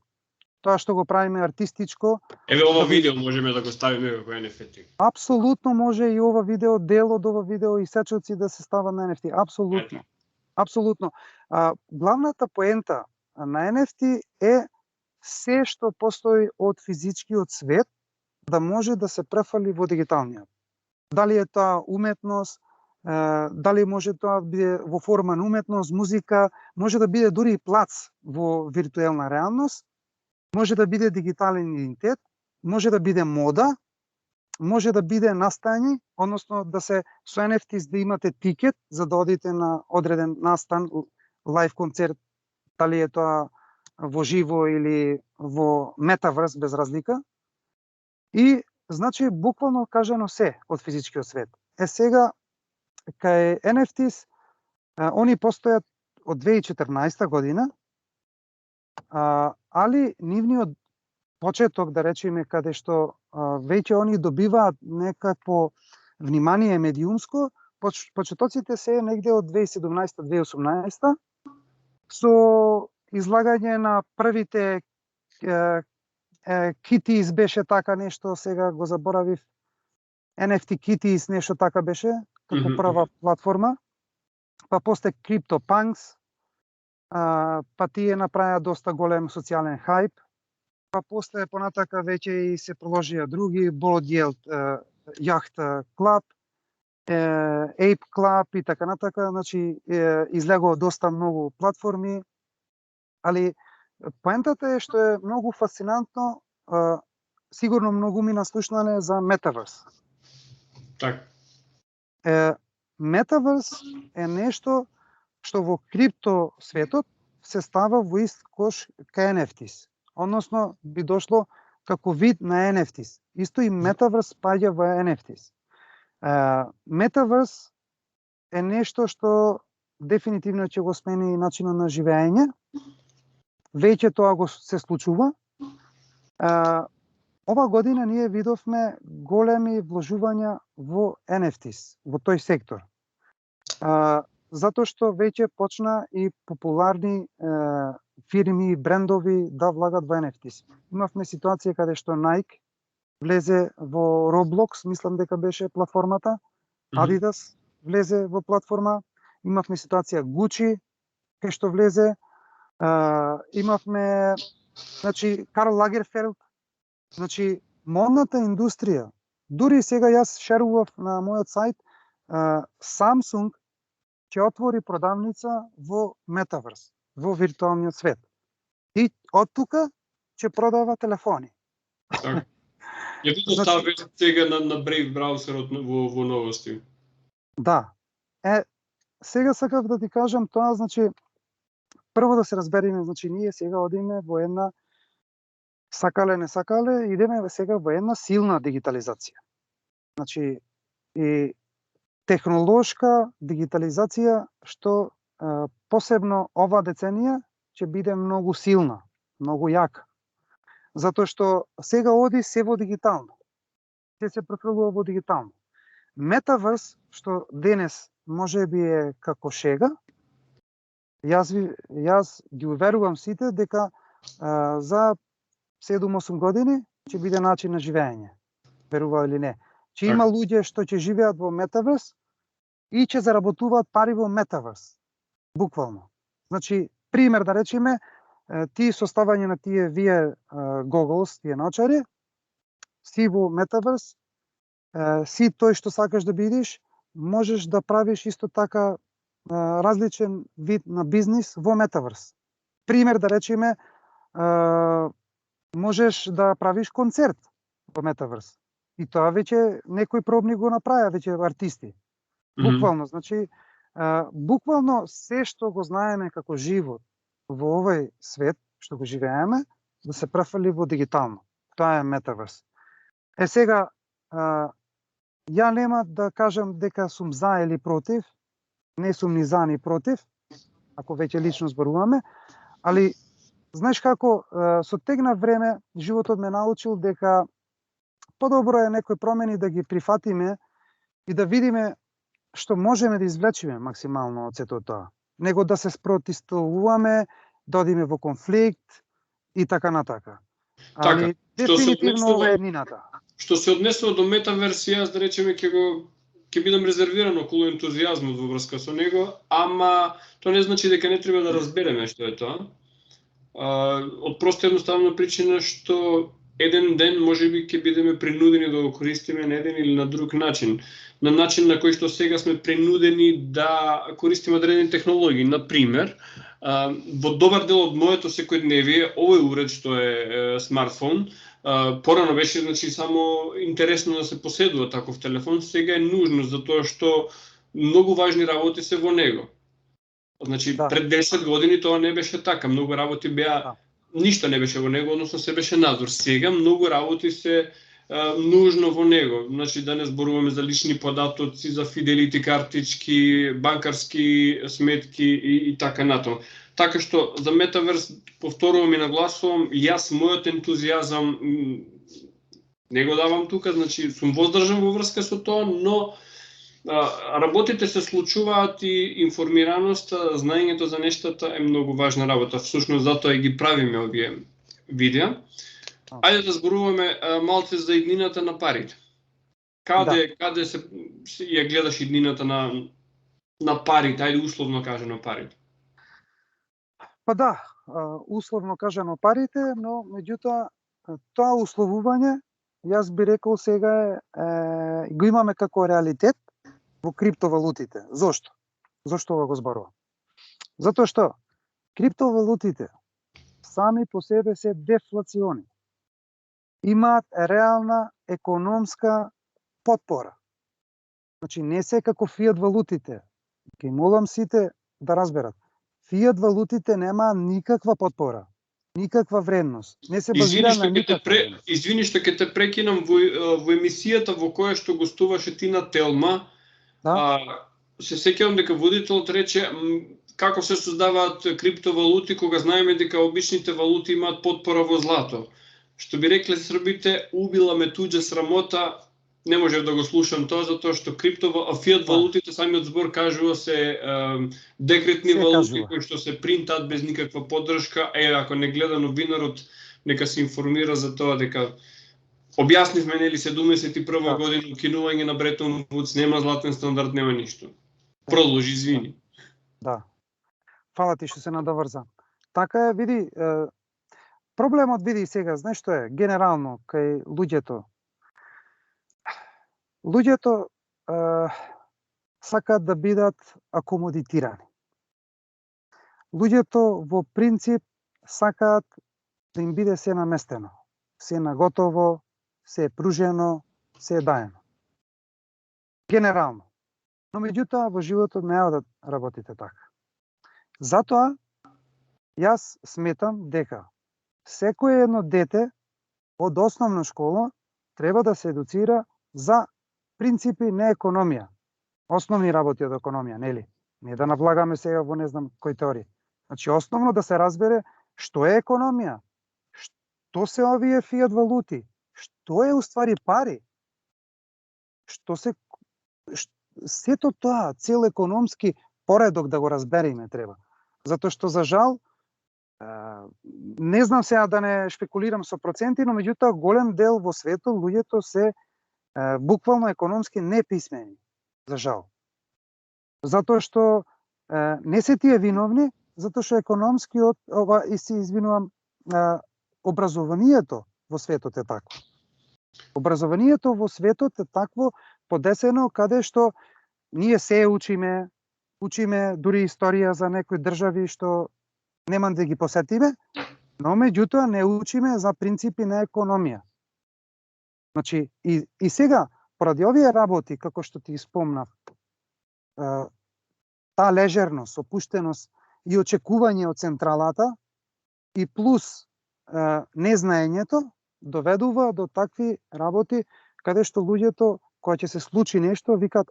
тоа што го правиме артистичко. Еве ова видео можеме да го ставиме како NFT. Апсолутно може и ова видео, дел од ова видео и сечоци да се стават на NFT. Апсолутно. Апсолутно. Главната поента на NFT е се што постои од физичкиот свет да може да се префали во дигиталниот. Дали е тоа уметност, дали може тоа да биде во форма на уметност, музика, може да биде дури и плац во виртуелна реалност, може да биде дигитален идентитет, може да биде мода, може да биде настање, односно да се со NFTs да имате тикет за да одите на одреден настан, лайв концерт, дали е тоа во живо или во метаверс, без разлика. И, значи, буквално кажано се од физичкиот свет. Сега, кај NFTs, они постојат од 2014 година, али нивниот почеток, да речеме, каде што веќе они добиваат некакво внимание медиумско, почетоците се негде од 2017-2018 со излагање на првите Kitties беше така нешто, сега го заборавив. NFT Kitties нешто така беше, како прва платформа. Па после CryptoPunks, па тие направија доста голем социјален хајп. Па после понатака веќе и се проложија други, Bored Yacht Club, Ape Club и така натака, значи излегува доста многу платформи, али поентата е што е многу фасцинантно, сигурно многу ми наслушнале за Metaverse. Так. Metaverse е нешто што во крипто светот се става во ист кош кај NFTs. Односно би дошло како вид на NFTs. Исто и Metaverse паѓа во NFTs. Metaverse е нешто што дефинитивно ќе го смени начинот на живење. Веќе тоа го се случува. Ова година ние видовме големи вложувања во NFTs, во тој сектор. Затоа што веќе почна и популарни фирми и брендови да влагат во NFTs. Имавме ситуација каде што Nike влезе во Roblox, мислам дека беше платформата, Adidas влезе во платформа, имавме ситуација Gucci кај што влезе, имавме, значи, Карл Лагерфелд, значи, модната индустрија. Дури сега јас шерував на мојот сајт, Samsung ќе отвори продавница во Metaverse, во виртуалниот свет. И од тука ќе продава телефони. Ја видов таа вест сега на Brave браузерот во новости. Да. Сега сакав да ти кажам тоа, значи, прво да се разбериме, значи, ние сега одиме во една, сакале, не сакале, идеме сега во една силна дигитализација. Значи, и технолошка дигитализација што посебно ова деценија ќе биде многу силна, многу јака. Затоа што сега оди се во дигитално. Се префрлува во дигитално. Метаверс, што денес може би е како шега, јас ги уверувам сите дека за 7-8 години ќе биде начин на живење. Верува или не. Ќе има луѓе што ќе живеат во Метаверс и ќе заработуваат пари во Метаверс. Буквално. Значи, пример да речеме, ти со ставање на тие VR goggles, тие наочари, си во Метаверс, си тој што сакаш да бидеш, можеш да правиш исто така различен вид на бизнис во Метаверс. Пример да речеме, можеш да правиш концерт во Метаверс. И тоа веќе некои пробни го направија, веќе артисти. Буквално, значи, буквално се што го знаеме како живот во овој свет што го живееме, да се префрли во дигитално. Тоа е метаверс. Сега, ја нема да кажам дека сум за или против, не сум ни за ни против, ако веќе лично зборуваме, али знаеш како, со тек на време животот ме научил дека подобро е некои промени да ги прифатиме и да видиме што можеме да извлечиме максимално од сето тоа, него да се спротивставуваме, да одиме во конфликт и така натака. Али дефинитивно ова е еднината. Што се однесува до метаверс, јас да речеме ќе бидам резервиран околу ентузијазмот во врска со него, ама тоа не значи дека не треба да разбереме што е тоа. Од проста едноставна причина што еден ден можеби ќе бидеме принудени да го користиме на еден или на друг начин. На начин на кој што сега сме принудени да користиме одредени технологии. Например, во добар дел од моето секојдневие, овој уред што е смартфон, порано беше само интересно да се поседува таков телефон, сега е нужно затоа што многу важни работи се во него. Пред 10 години тоа не беше така, многу работи беа ништо не беше во него, односно се беше надвор. Сега многу работи се нужно во него. Да не зборуваме за лични податоци, за фиделити картички, банкарски сметки и така натаму. Така што за метаверс, повторувам и нагласувам, јас мојот ентузијазам не го давам тука, сум воздржан во врска со тоа, но работите се случуваат и информираноста, знаењето за нештата е многу важна работа. Всушност затоа и ги правиме овие видеа. Ајде да зборуваме малце за иднината на парите. Каде се ја гледаш иднината на парите, ајде условно кажано парите? Па да, условно кажано парите, но меѓутоа тоа условување, јас би рекол сега го имаме како реалитет во криптовалутите. Зошто? Зошто го зборувам? Затоа што криптовалутите сами по себе се дефлациони. Имаат реална економска потпора. Не се како фиат валутите. Ке молам сите да разберат. Фиат валутите нема никаква потпора, никаква вредност. Не се базира на никаква вредност. Извини што ќе те прекинам во емисијата во која што гостуваше Тина Телма. Се сеќавам дека водителот рече како се создаваат криптовалути кога знаеме дека обичните валути имаат потпора во злато. Што би рекле србите, убила ме туѓа срамота. Не можев да го слушам тоа, затоа што фиат валутите, самиот збор кажува се декретни валути кои што се принтаат без никаква поддршка. Ако не гледа новинарот, нека се информира за тоа дека објаснивме 71 година укинување на Бретон Вудс, нема златен стандард, нема ништо. Продолжи, извини. Да. Фала ти што се надоврза. Така е, види, проблемот види сега, знаеш што е, генерално кај луѓето. Луѓето сакаат да бидат акомодитирани. Луѓето во принцип сакаат да им биде се наместено, се наготово, се пружено, се даено. Генерално. Но меѓутоа во животот не да работите така. Затоа јас сметам дека секое едно дете од основна школа треба да се едуцира за принципи на економија. Основни работи од економија, нели? Не да навлагаме сега во не знам кој теории. Основно да се разбере што е економија, што се овие фиат валути, што е уствари пари, сето тоа, цел економски поредок да го разбереме треба. Затоа што за жал, не знам сега да не шпекулирам со проценти, но меѓутоа голем дел во светот луѓето се буквално економски неписмени, за жал. Затоа што не се тие виновни, затоа што економскиот, образованието во светот е такво. Образованието во светот е такво подесено каде што ние се учиме дури историја за некои држави што немам да ги посетиме, но меѓутоа не учиме за принципи на економија. И сега, поради овие работи, како што ти спомнав, таа лежерност, опуштеност и очекување од централата и плюс незнаењето доведува до такви работи каде што луѓето кога ќе се случи нешто викаат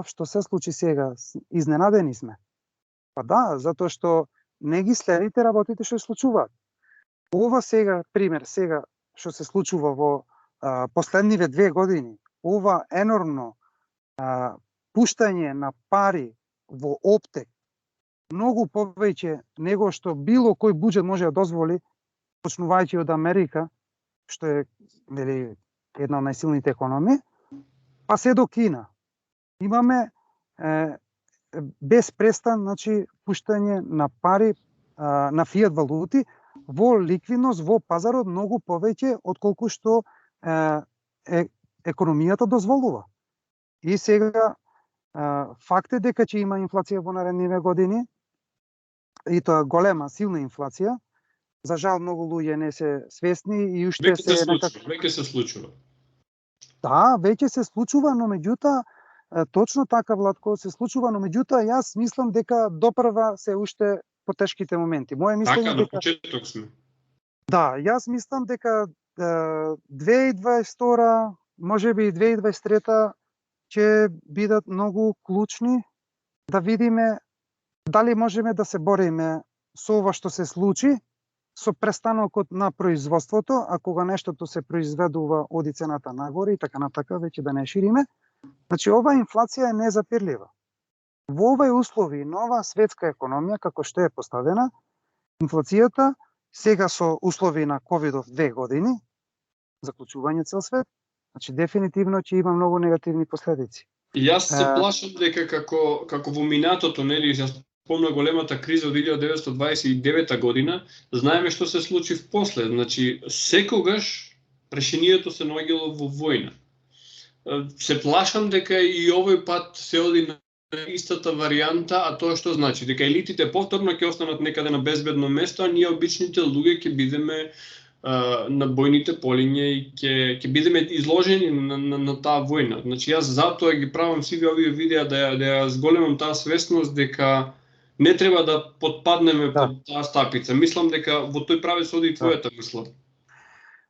што се случи сега, изненадени сме. Па да, затоа што не ги следите работите што се случуваат. Ова сега, пример, сега што се случува во последниве 2 години, ова енормно пуштање на пари во оптек, многу повеќе него што било кој буџет може да дозволи, почнувајќи од Америка, што е една од најсилните економии, па се до Кина. Имаме без престан, пуштање на пари на фиат валути во ликвидност во пазарот многу повеќе отколку што економијата дозволува. И сега факт е дека ќе има инфлација во наредниве години, и тоа голема, силна инфлација. За жал многу луѓе не се свесни и уште веќе се случува. Да, веќе се случува, но меѓутоа точно така, Владко, се случува, но меѓутоа јас мислам дека допрва се уште потешките моменти. Моје мислење така, на почеток сме. Да, јас мислам дека 2022, можеби и 2023 ќе бидат многу клучни да видиме дали можеме да се бориме со ова што се случи, со престанокот на производството, а кога нештото се произведува оди цената нагоре и така натака, веќе да не шириме. Значи, ова инфлација е незапирлива. Во овај услови, нова светска економија, како што е поставена, инфлацијата, сега со услови на ковидов 2 години, заклучување цел свет, значи дефинитивно ќе има многу негативни последици. И јас се плашам дека како во минатото, јас помна големата криза од 1929 година, знаеме што се случи впосле. Значи, секогаш решението се наоѓало во војна. Се плашам дека и овој пат се оди на истата варијанта, а тоа што значи? Дека елитите повторно ќе останат некаде на безбедно место, а ние обичните луѓе ќе бидеме на бојните полиња и ќе бидеме изложени на таа војна. Значи, јас затоа ги правам сиве овие видеа да ја зголемам таа свесност дека не треба да потпаднеме под таа стапица. Мислам дека во тој правец оди твојата мисла.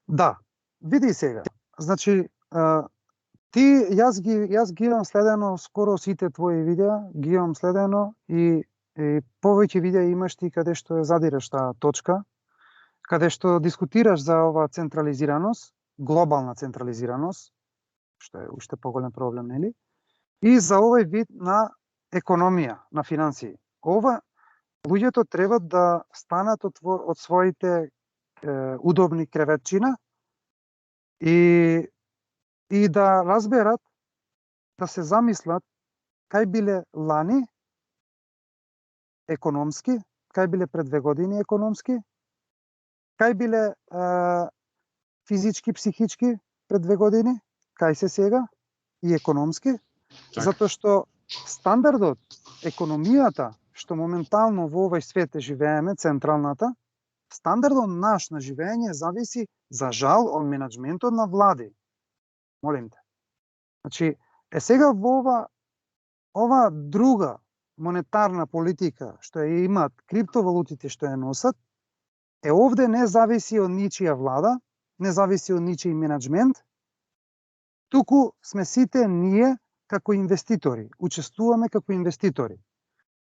Да, види сега. Значи, јас ги имам следено скоро сите твои видеа, ги имам следено и повеќе видеа имаш ти каде што задираш таа точка, каде што дискутираш за ова централизираност, глобална централизираност, што е уште поголем проблем, нели? И за овој вид на економија, на финансии. Ова луѓето треба да станат од своите удобни креветчина и да разберат, да се замислат кај биле лани економски, кај биле пред 2 години економски, кај биле физички, психички пред 2 години, кај се сега и економски, затоа што стандардот, економијата, што моментално во овој свет живееме, централната, стандардот наш на живење зависи, за жал, од менеджментот на влади. Молим те. Значи, сега во ова друга монетарна политика, што ја имаат криптовалутите што ја носат, овде не зависи од ничија влада, не зависи од ничиј менеджмент, туку сме сите ние како инвеститори, учествуваме како инвеститори.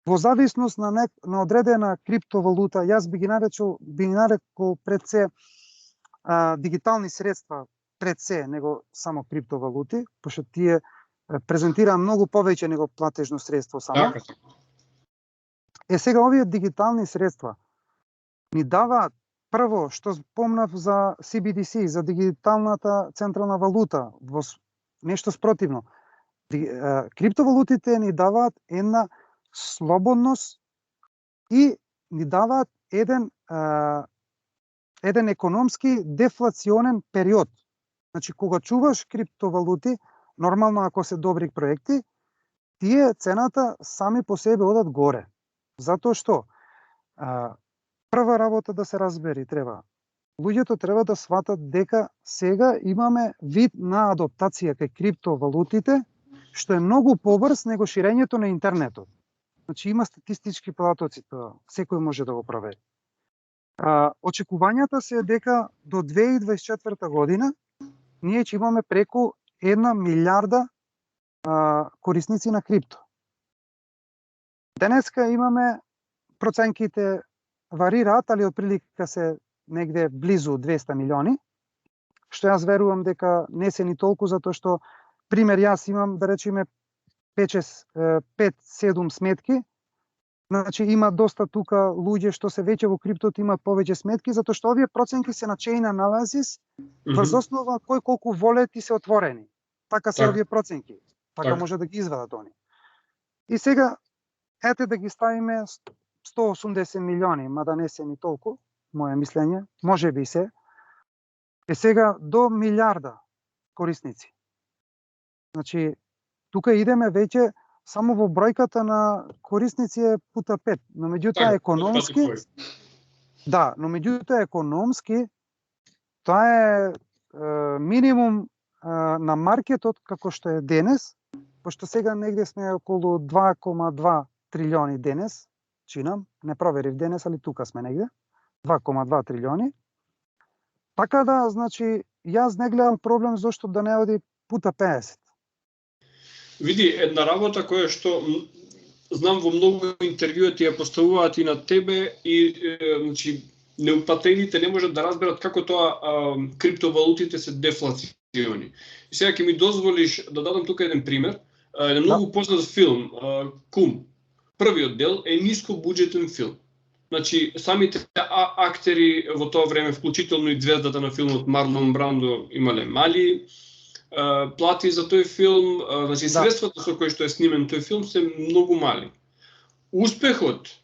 Во зависност на одредена криптовалута, јас би ги нарекол пред се дигитални средства, пред се, него само криптовалути, пошто тие презентира многу повеќе него платежно средство само. Сега овие дигитални средства ни даваат, прво, што спомнав за CBDC, за дигиталната централна валута, во нешто спротивно. Криптовалутите ни даваат една слободност и ни даваат еден економски дефлационен период. Значи, кога чуваш криптовалути, нормално ако се добри проекти, тие цената сами по себе одат горе. Затоа што прва работа да се разбери треба. Луѓето треба да сватат дека сега имаме вид на адаптација кај криптовалутите, што е многу побрз него ширењето на интернетот. Значи има статистички податоци тоа, секој може да го провери. Очекувањата се дека до 2024 година ние ќе имаме преку 1 милиарда корисници на крипто. Денеска имаме, проценките варираат, али отприлика се негде близу 200 милиони, што јас верувам дека не се ни толку, затоа што, пример, јас имам, да речеме, 5-7 сметки. Значи има доста тука луѓе што се веќе во криптото имаат повеќе сметки, затоа што овие проценки се на chain analysis врз основа кој колку волети се отворени. Така се овие проценки. Така може да ги извадат они. И сега, ете да ги ставиме 180 милиони, мада не се ни толку, моје мислење, може би се. Е сега до милиарда корисници. Значи, тука идеме веќе само во бројката на корисници е пута 5, но меѓутоа економски, да, но меѓутоа економски, тоа е минимум на маркетот како што е денес, пошто сега негде сме околу 2,2 трилиони денес, чинам, не проверив денес, али тука сме негде, 2,2 трилиони. Така да, значи, јас не гледам проблем зашто да не оди пута 50. Види, една работа која што знам во многу интервјуа ти ја поставуваат и на тебе и значи неупатените не можат да разберат како тоа криптовалутите се дефлациони. И сега ќе ми дозволиш да дадам тука еден пример. Еден многу познат филм, Кум. Првиот дел е нискобуџетен филм. Значи, самите актери во тоа време, вклучително и звездата на филмот Марлон Брандо, имале мали плати за тој филм, значи средствата со кои што е снимен тој филм се многу мали. Успехот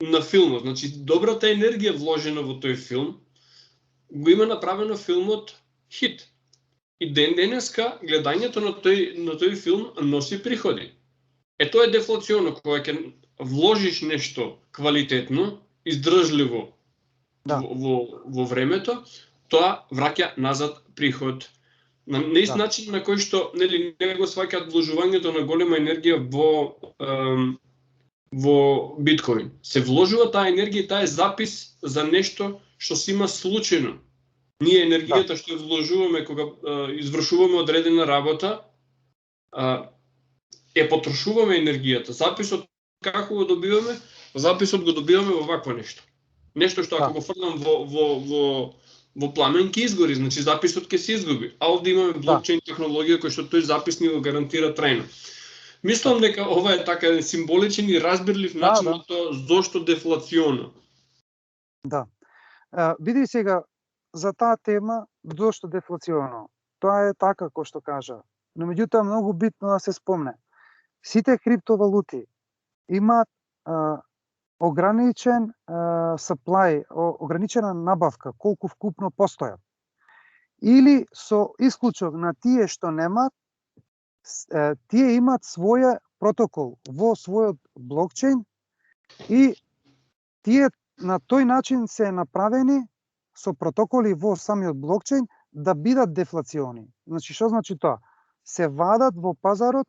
на филмот, значи добрата енергија вложена во тој филм, го има направено филмот хит. И денеска гледањето на тој филм носи приходи. Тоа е дефлационно, кога ќе вложиш нешто квалитетно, издржливо во времето, тоа враќа назад приход. На неист начин на кој што нели не го сваќаат вложувањето на голема енергија во биткоин. Се вложува таа енергија, таа е запис за нешто што се има случајно. Ние енергијата што вложуваме кога извршуваме одредена работа, потрошуваме енергијата. Записот како го добиваме? Записот го добиваме во вакво нешто. Нешто што ако го фрлам во пламен ќе изгори, значи записот ќе се изгуби. А овде имаме блокчейн технологија која што тој запис ни го гарантира трајно. Мислам дека ова е така символичен и разбирлив начин на тоа зошто дефлационо. Да. Види сега за таа тема зошто дефлационо. Тоа е така кој што кажа. Но меѓутоа многу битно да се спомне. Сите криптовалути имаат ограничен supply, ограничена набавка, колку вкупно постојат. Или со исклучок на тие што немаат, тие имаат свој протокол во својот блокчейн и тие на тој начин се направени со протоколи во самиот блокчейн да бидат дефлациони. Значи, што значи тоа? Се вадат во пазарот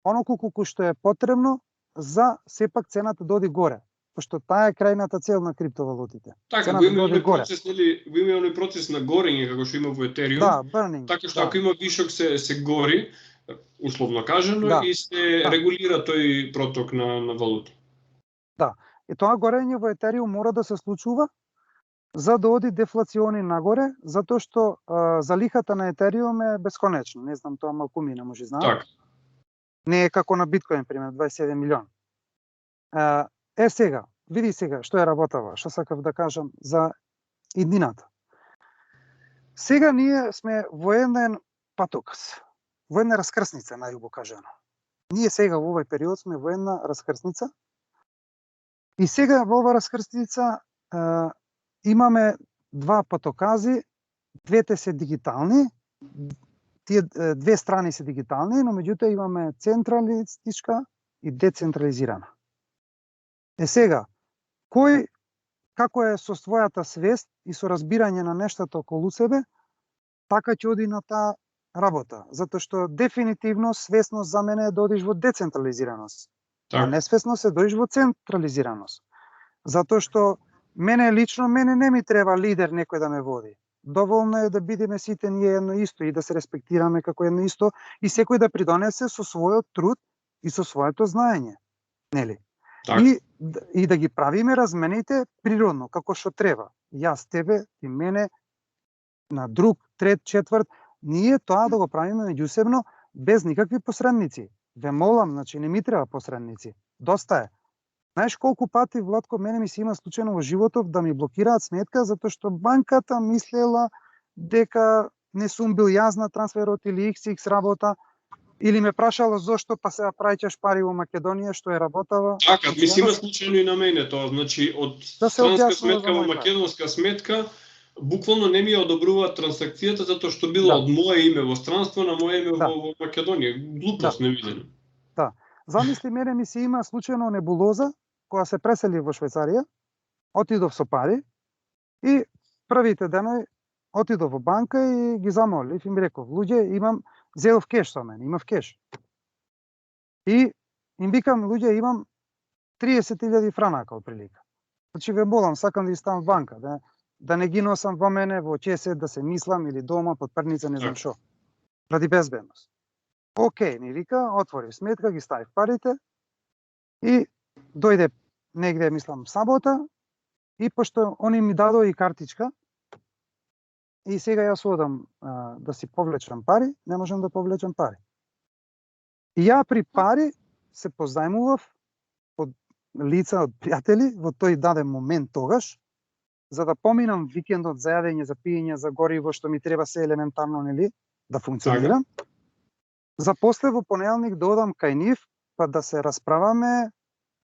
оноку колку што е потребно за сепак цената да оди горе, пошто таа е крајната цел на криптовалутите. Така, го има процес, нели, го има оној процес на горење како што има во Етериум. Да, burning. Така што ако има вишок се гори, условно кажано, и се регулира тој проток на валута. Да. И тоа горење во Етериум мора да се случува за да оди дефлациони нагоре, затоа што залихата на Етериум е бесконечна. Не знам, тоа малку ми не може знаат. Така. Не е како на биткоин, пример, 27 милион. Сега, види сега што е работава, што сакав да кажам за иднината. Сега ние сме во еден патокас, во една раскрсница, најубо кажано. Ние сега во овој период сме во една раскрсница и сега во оваа раскрсница имаме два патокази, двете се дигитални, тие две страни се дигитални, но меѓутоа имаме централистичка и децентрализирана. Сега, кој како е со својата свест и со разбирање на нештата околу себе, така ќе оди на таа работа, затоа што дефинитивно свесност за мене е да одиш во децентрализираност. а несвесно се доиш во централизираност. Затоа што мене не ми треба лидер некој да ме води. Доволно е да бидеме сите ние едно исто и да се респектираме како едно исто и секој да придонесе со својот труд и со своето знаење. Нели? И да ги правиме размените природно, како што треба. Јас, тебе, ти мене, на друг, трет, четврт, ние тоа да го правиме меѓусебно без никакви посредници. Ве молам, значи не ми треба посредници. Доста е. Знаеш колку пати, Владко, мене ми се има случајно во животот да ми блокираат сметка затоа што банката мислела дека не сум бил јас на трансферот или XX работа, или ме прашала зошто па сега праќаш пари во Македонија што е работава. Така, ми се има случајно и на мене тоа, значи од странска сметка во македонска сметка буквално не ми ја одобруваат трансакцијата затоа што било од мое име во странство на мое име во Македонија. Глупост невидено. Да. Замисли, мене ми се има случајно небулоза која се пресели во Швајцарија, отидов со пари и првите денови отидов во банка и ги замолив и ми реков, луѓе, зелов кеш со мене, имав кеш. И им викам, луѓе, имам 30.000 франака отприлика. Значи ве молам, сакам да ги ставам в банка, да не ги носам во мене, во чесет, да се мислам или дома, под перница, не знам шо. Ради безбедност. Океј, ми вика, отворив сметка, ги ставив парите и дојде негде, мислам, сабота и пошто они ми дадоа и картичка и сега јас одам да си повлечам пари, не можам да повлечам пари. И ја при пари се позајмував од лица, од пријатели во тој даден момент тогаш, за да поминам викендот за јадење, за пиење, за гориво, што ми треба се елементарно, нели, да функционирам. За после во понеделник да одам кај нив, па да се расправаме,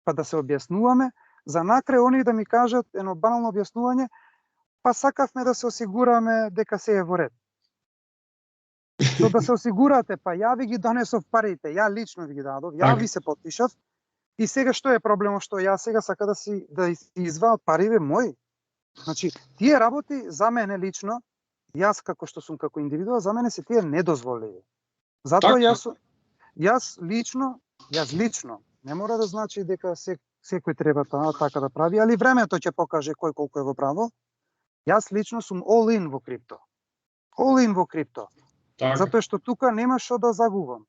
па да се објаснуваме, за накрај они да ми кажат едно банално објаснување, па сакавме да се осигураме дека се е во ред. Што да се осигурате, па ја ви ги донесов парите, ја лично ви ги дадов, ја ви се потпишав, и сега што е проблемот што ја сега сака да изваат париве мои? Значи, тие работи за мене лично, јас како што сум како индивидуа, за мене се тие недозволиви. Затоа јас лично, не мора да значи дека секој треба така да прави, али времето ќе покаже кој колку е во право. Јас лично сум all in во крипто. All in во крипто. Затоа што тука нема што да загубам.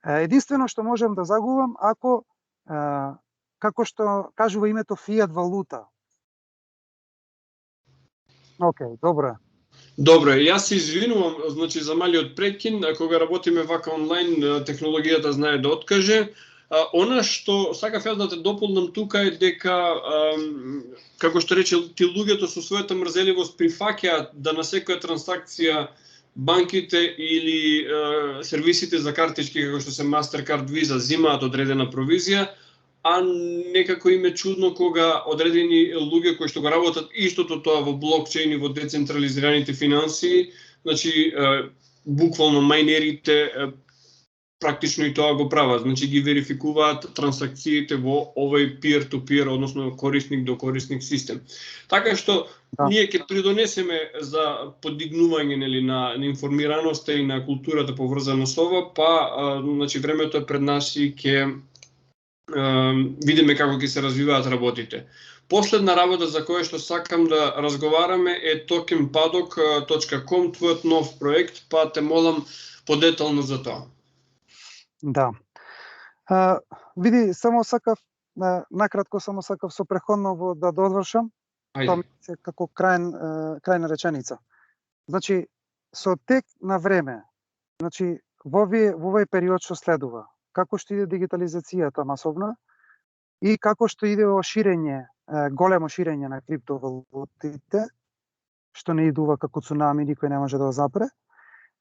Единствено што можем да загубам ако, како што кажува името фиат валута. Океј, добро. Добро, јас се извинувам, значи за малиот прекин, кога работиме вака онлайн, технологијата знае да откаже. Она што сакав јас да те дополнам тука е дека, како што рече, ти луѓето со својата мрзеливост прифаќаат да на секоја трансакција банките или сервисите за картички како што се Mastercard, Visa земаат одредена провизија, а некако им е чудно кога одредени луѓе кои што го работат истото тоа во блокчейн и во децентрализираните финансии, значи буквално мајнерите практично и тоа го прават, значи ги верификуваат трансакциите во овој peer-to-peer, односно корисник до корисник систем. Така што ние ќе придонесеме за подигнување, нели, на информираноста и на културата поврзана со ова, па значи времето е пред нас и ќе видиме како ќе се развиваат работите. Последна работа за која што сакам да разговараме е tokenpaddock.com, твојот нов проект, па те молам подетално за тоа. Да. Види, само сакав, накратко само сакав со преходно да довршам, тоа ми се како крајна реченица. Значи, со тек на време, значи, во овој период што следува, како што иде дигитализацијата масовна и како што иде ширење, големо ширење на криптовалутите, што не идува како цунами, никој не може да го запре.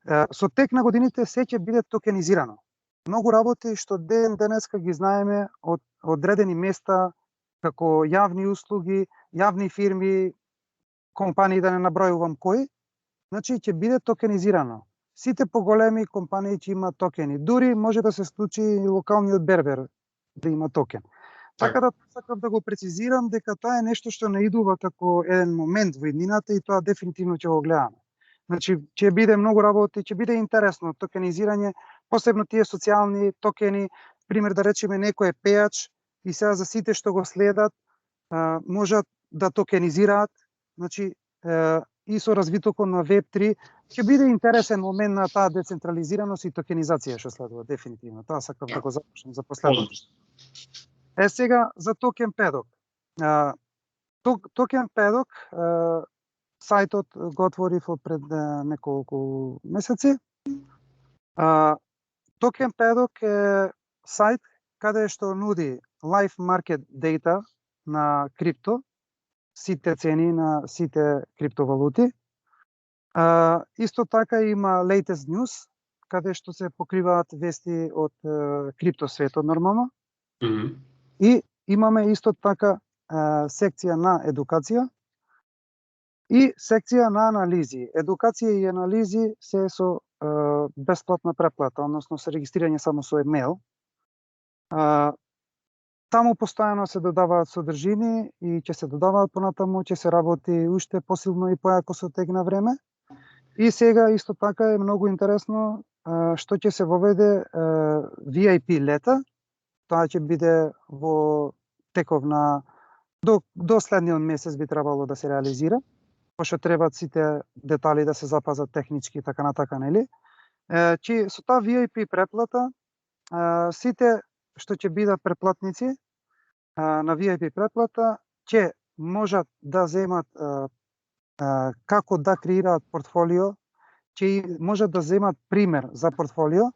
Со тек на годините се ќе биде токенизирано. Многу работи што денеска ги знаеме од одредени места, како јавни услуги, јавни фирми, компании, да не набројувам кои, значи ќе биде токенизирано. Сите поголеми компании ќе имаат токени. Дури може да се случи и локалниот бербер да има токен. Така да сакам да го прецизирам дека тоа е нешто што не идува како еден момент во иднината и тоа дефинитивно ќе го гледаме. Значи, ќе биде многу работи, ќе биде интересно токенизирање, посебно тие социјални токени, пример да речеме некој е пејач и сега за сите што го следат можат да токенизираат, значи и со развитокот на Web3 ќе биде интересен момент на таа децентрализираност и токенизација што следува дефинитивно. Тоа сакам да го започнем за последно. Сега за токен педок. Токен педок сајтот го отворив пред неколку месеци. Токен педок е сајт каде што нуди live market data на крипто, сите цени на сите криптовалути. Исто така има latest news, каде што се покриваат вести од криптосветот нормално. И имаме исто така секција на едукација и секција на анализи. Едукација и анализи се со бесплатна преплата, односно се регистрирање само со емейл. Таму постојано се додаваат содржини и ќе се додаваат понатаму, ќе се работи уште посилно и појако со тек на време. И сега исто така е многу интересно што ќе се воведе VIP лета. Тоа ќе биде во теков на до следниот месец би требало да се реализира, пошто требаат сите детали да се запазат технички и така натака, нели? Че со таа VIP преплата сите што ќе бидат преплатници на VIP преплата ќе можат да земат како да креираат портфолио, ќе можат да земат пример за портфолио.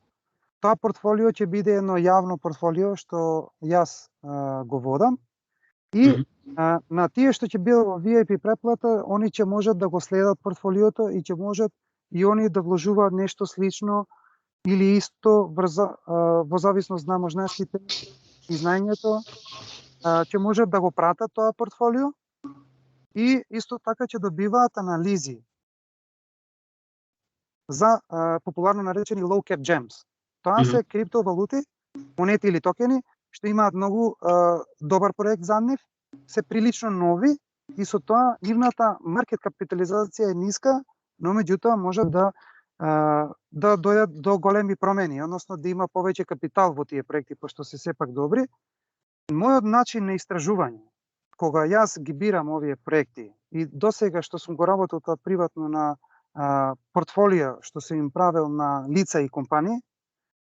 Тоа портфолио ќе биде едно јавно портфолио што јас го водам и на тие што ќе бидат во VIP преплата, они ќе можат да го следат портфолиото и ќе можат и они да вложуваат нешто слично или исто во зависност на можностите и знаењето, ќе можат да го пратат тоа портфолио и исто така ќе добиваат анализи за популарно наречени low cap gems. Тоа се криптовалути, монети или токени што имаат многу добар проект за нив, се прилично нови и со тоа нивната маркет капитализација е ниска, но меѓутоа можат да дојдат до големи промени, односно да има повеќе капитал во тие проекти, пошто се сепак добри. Мојот начин на истражување, кога јас ги бирам овие проекти и досега што сум го работел тоа приватно на портфолио што се им правел на лица и компании,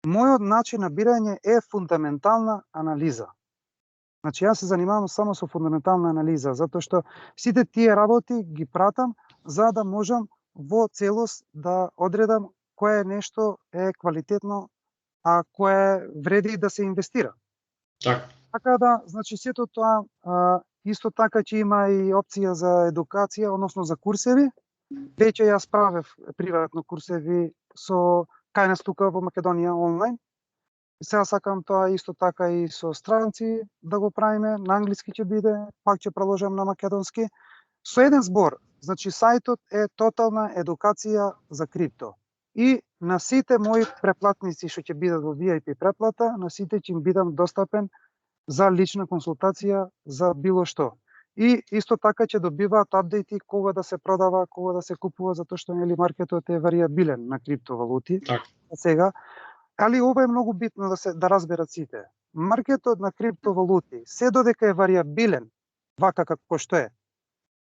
мојот начин на бирање е фундаментална анализа. Значи, јас се занимавам само со фундаментална анализа, затоа што сите тие работи ги пратам за да можам во целост да одредам кое нешто е квалитетно, а кое вреди да се инвестира. Така да, значи, сето тоа исто така ќе има и опција за едукација, односно за курсеви. Веќе јас правев приватно курсеви со кај нас тука во Македонија онлайн. Сега сакам тоа исто така и со странци да го правиме, на англиски ќе биде, пак ќе продолжам на македонски. Со еден збор, значи сајтот е тотална едукација за крипто. И на сите мои преплатници што ќе бидат во VIP преплата, на сите ќе им бидам достапен за лична консултација за било што. И исто така ќе добиваат апдејти кога да се продава, кога да се купува, затоа што нели маркетот е варијабилен на криптовалути. Сега, али ова е многу битно да разберат сите. Маркетот на криптовалути, се додека е варијабилен, вака како што е,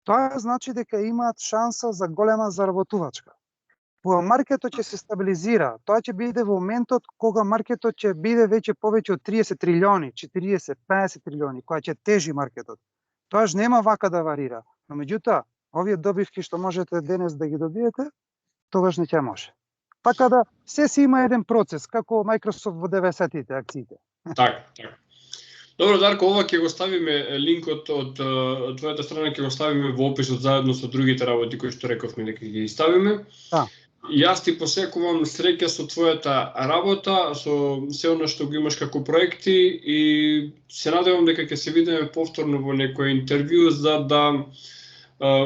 тоа значи дека имаат шанса за голема заработувачка. Кога маркетот ќе се стабилизира, тоа ќе биде во моментот кога маркетот ќе биде веќе повеќе од 30 трилиони, 40, 50 трилиони, која ќе тежи маркетот. Тоаш нема вака да варира. Но меѓутоа, овие добивки што можете денес да ги добиете, тогаш не ќе може. Така да, се си има еден процес, како Microsoft во 90-тите акциите. Така. Добро, Дарко, ова ќе го ставиме линкот од твојата страна, ќе го ставиме во описот заедно со другите работи кои што рековме дека ги ставиме. Јас ти посекувам среќа со твојата работа, со се она што го имаш како проекти и се надевам дека ќе се видиме повторно во некој интервју за да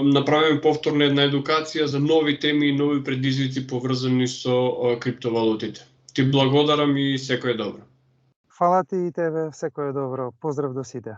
направиме повторно една едукација за нови теми и нови предизвици поврзани со криптовалутите. Ти благодарам и секое добро. Фала ти и тебе, секое добро. Поздрав до сите.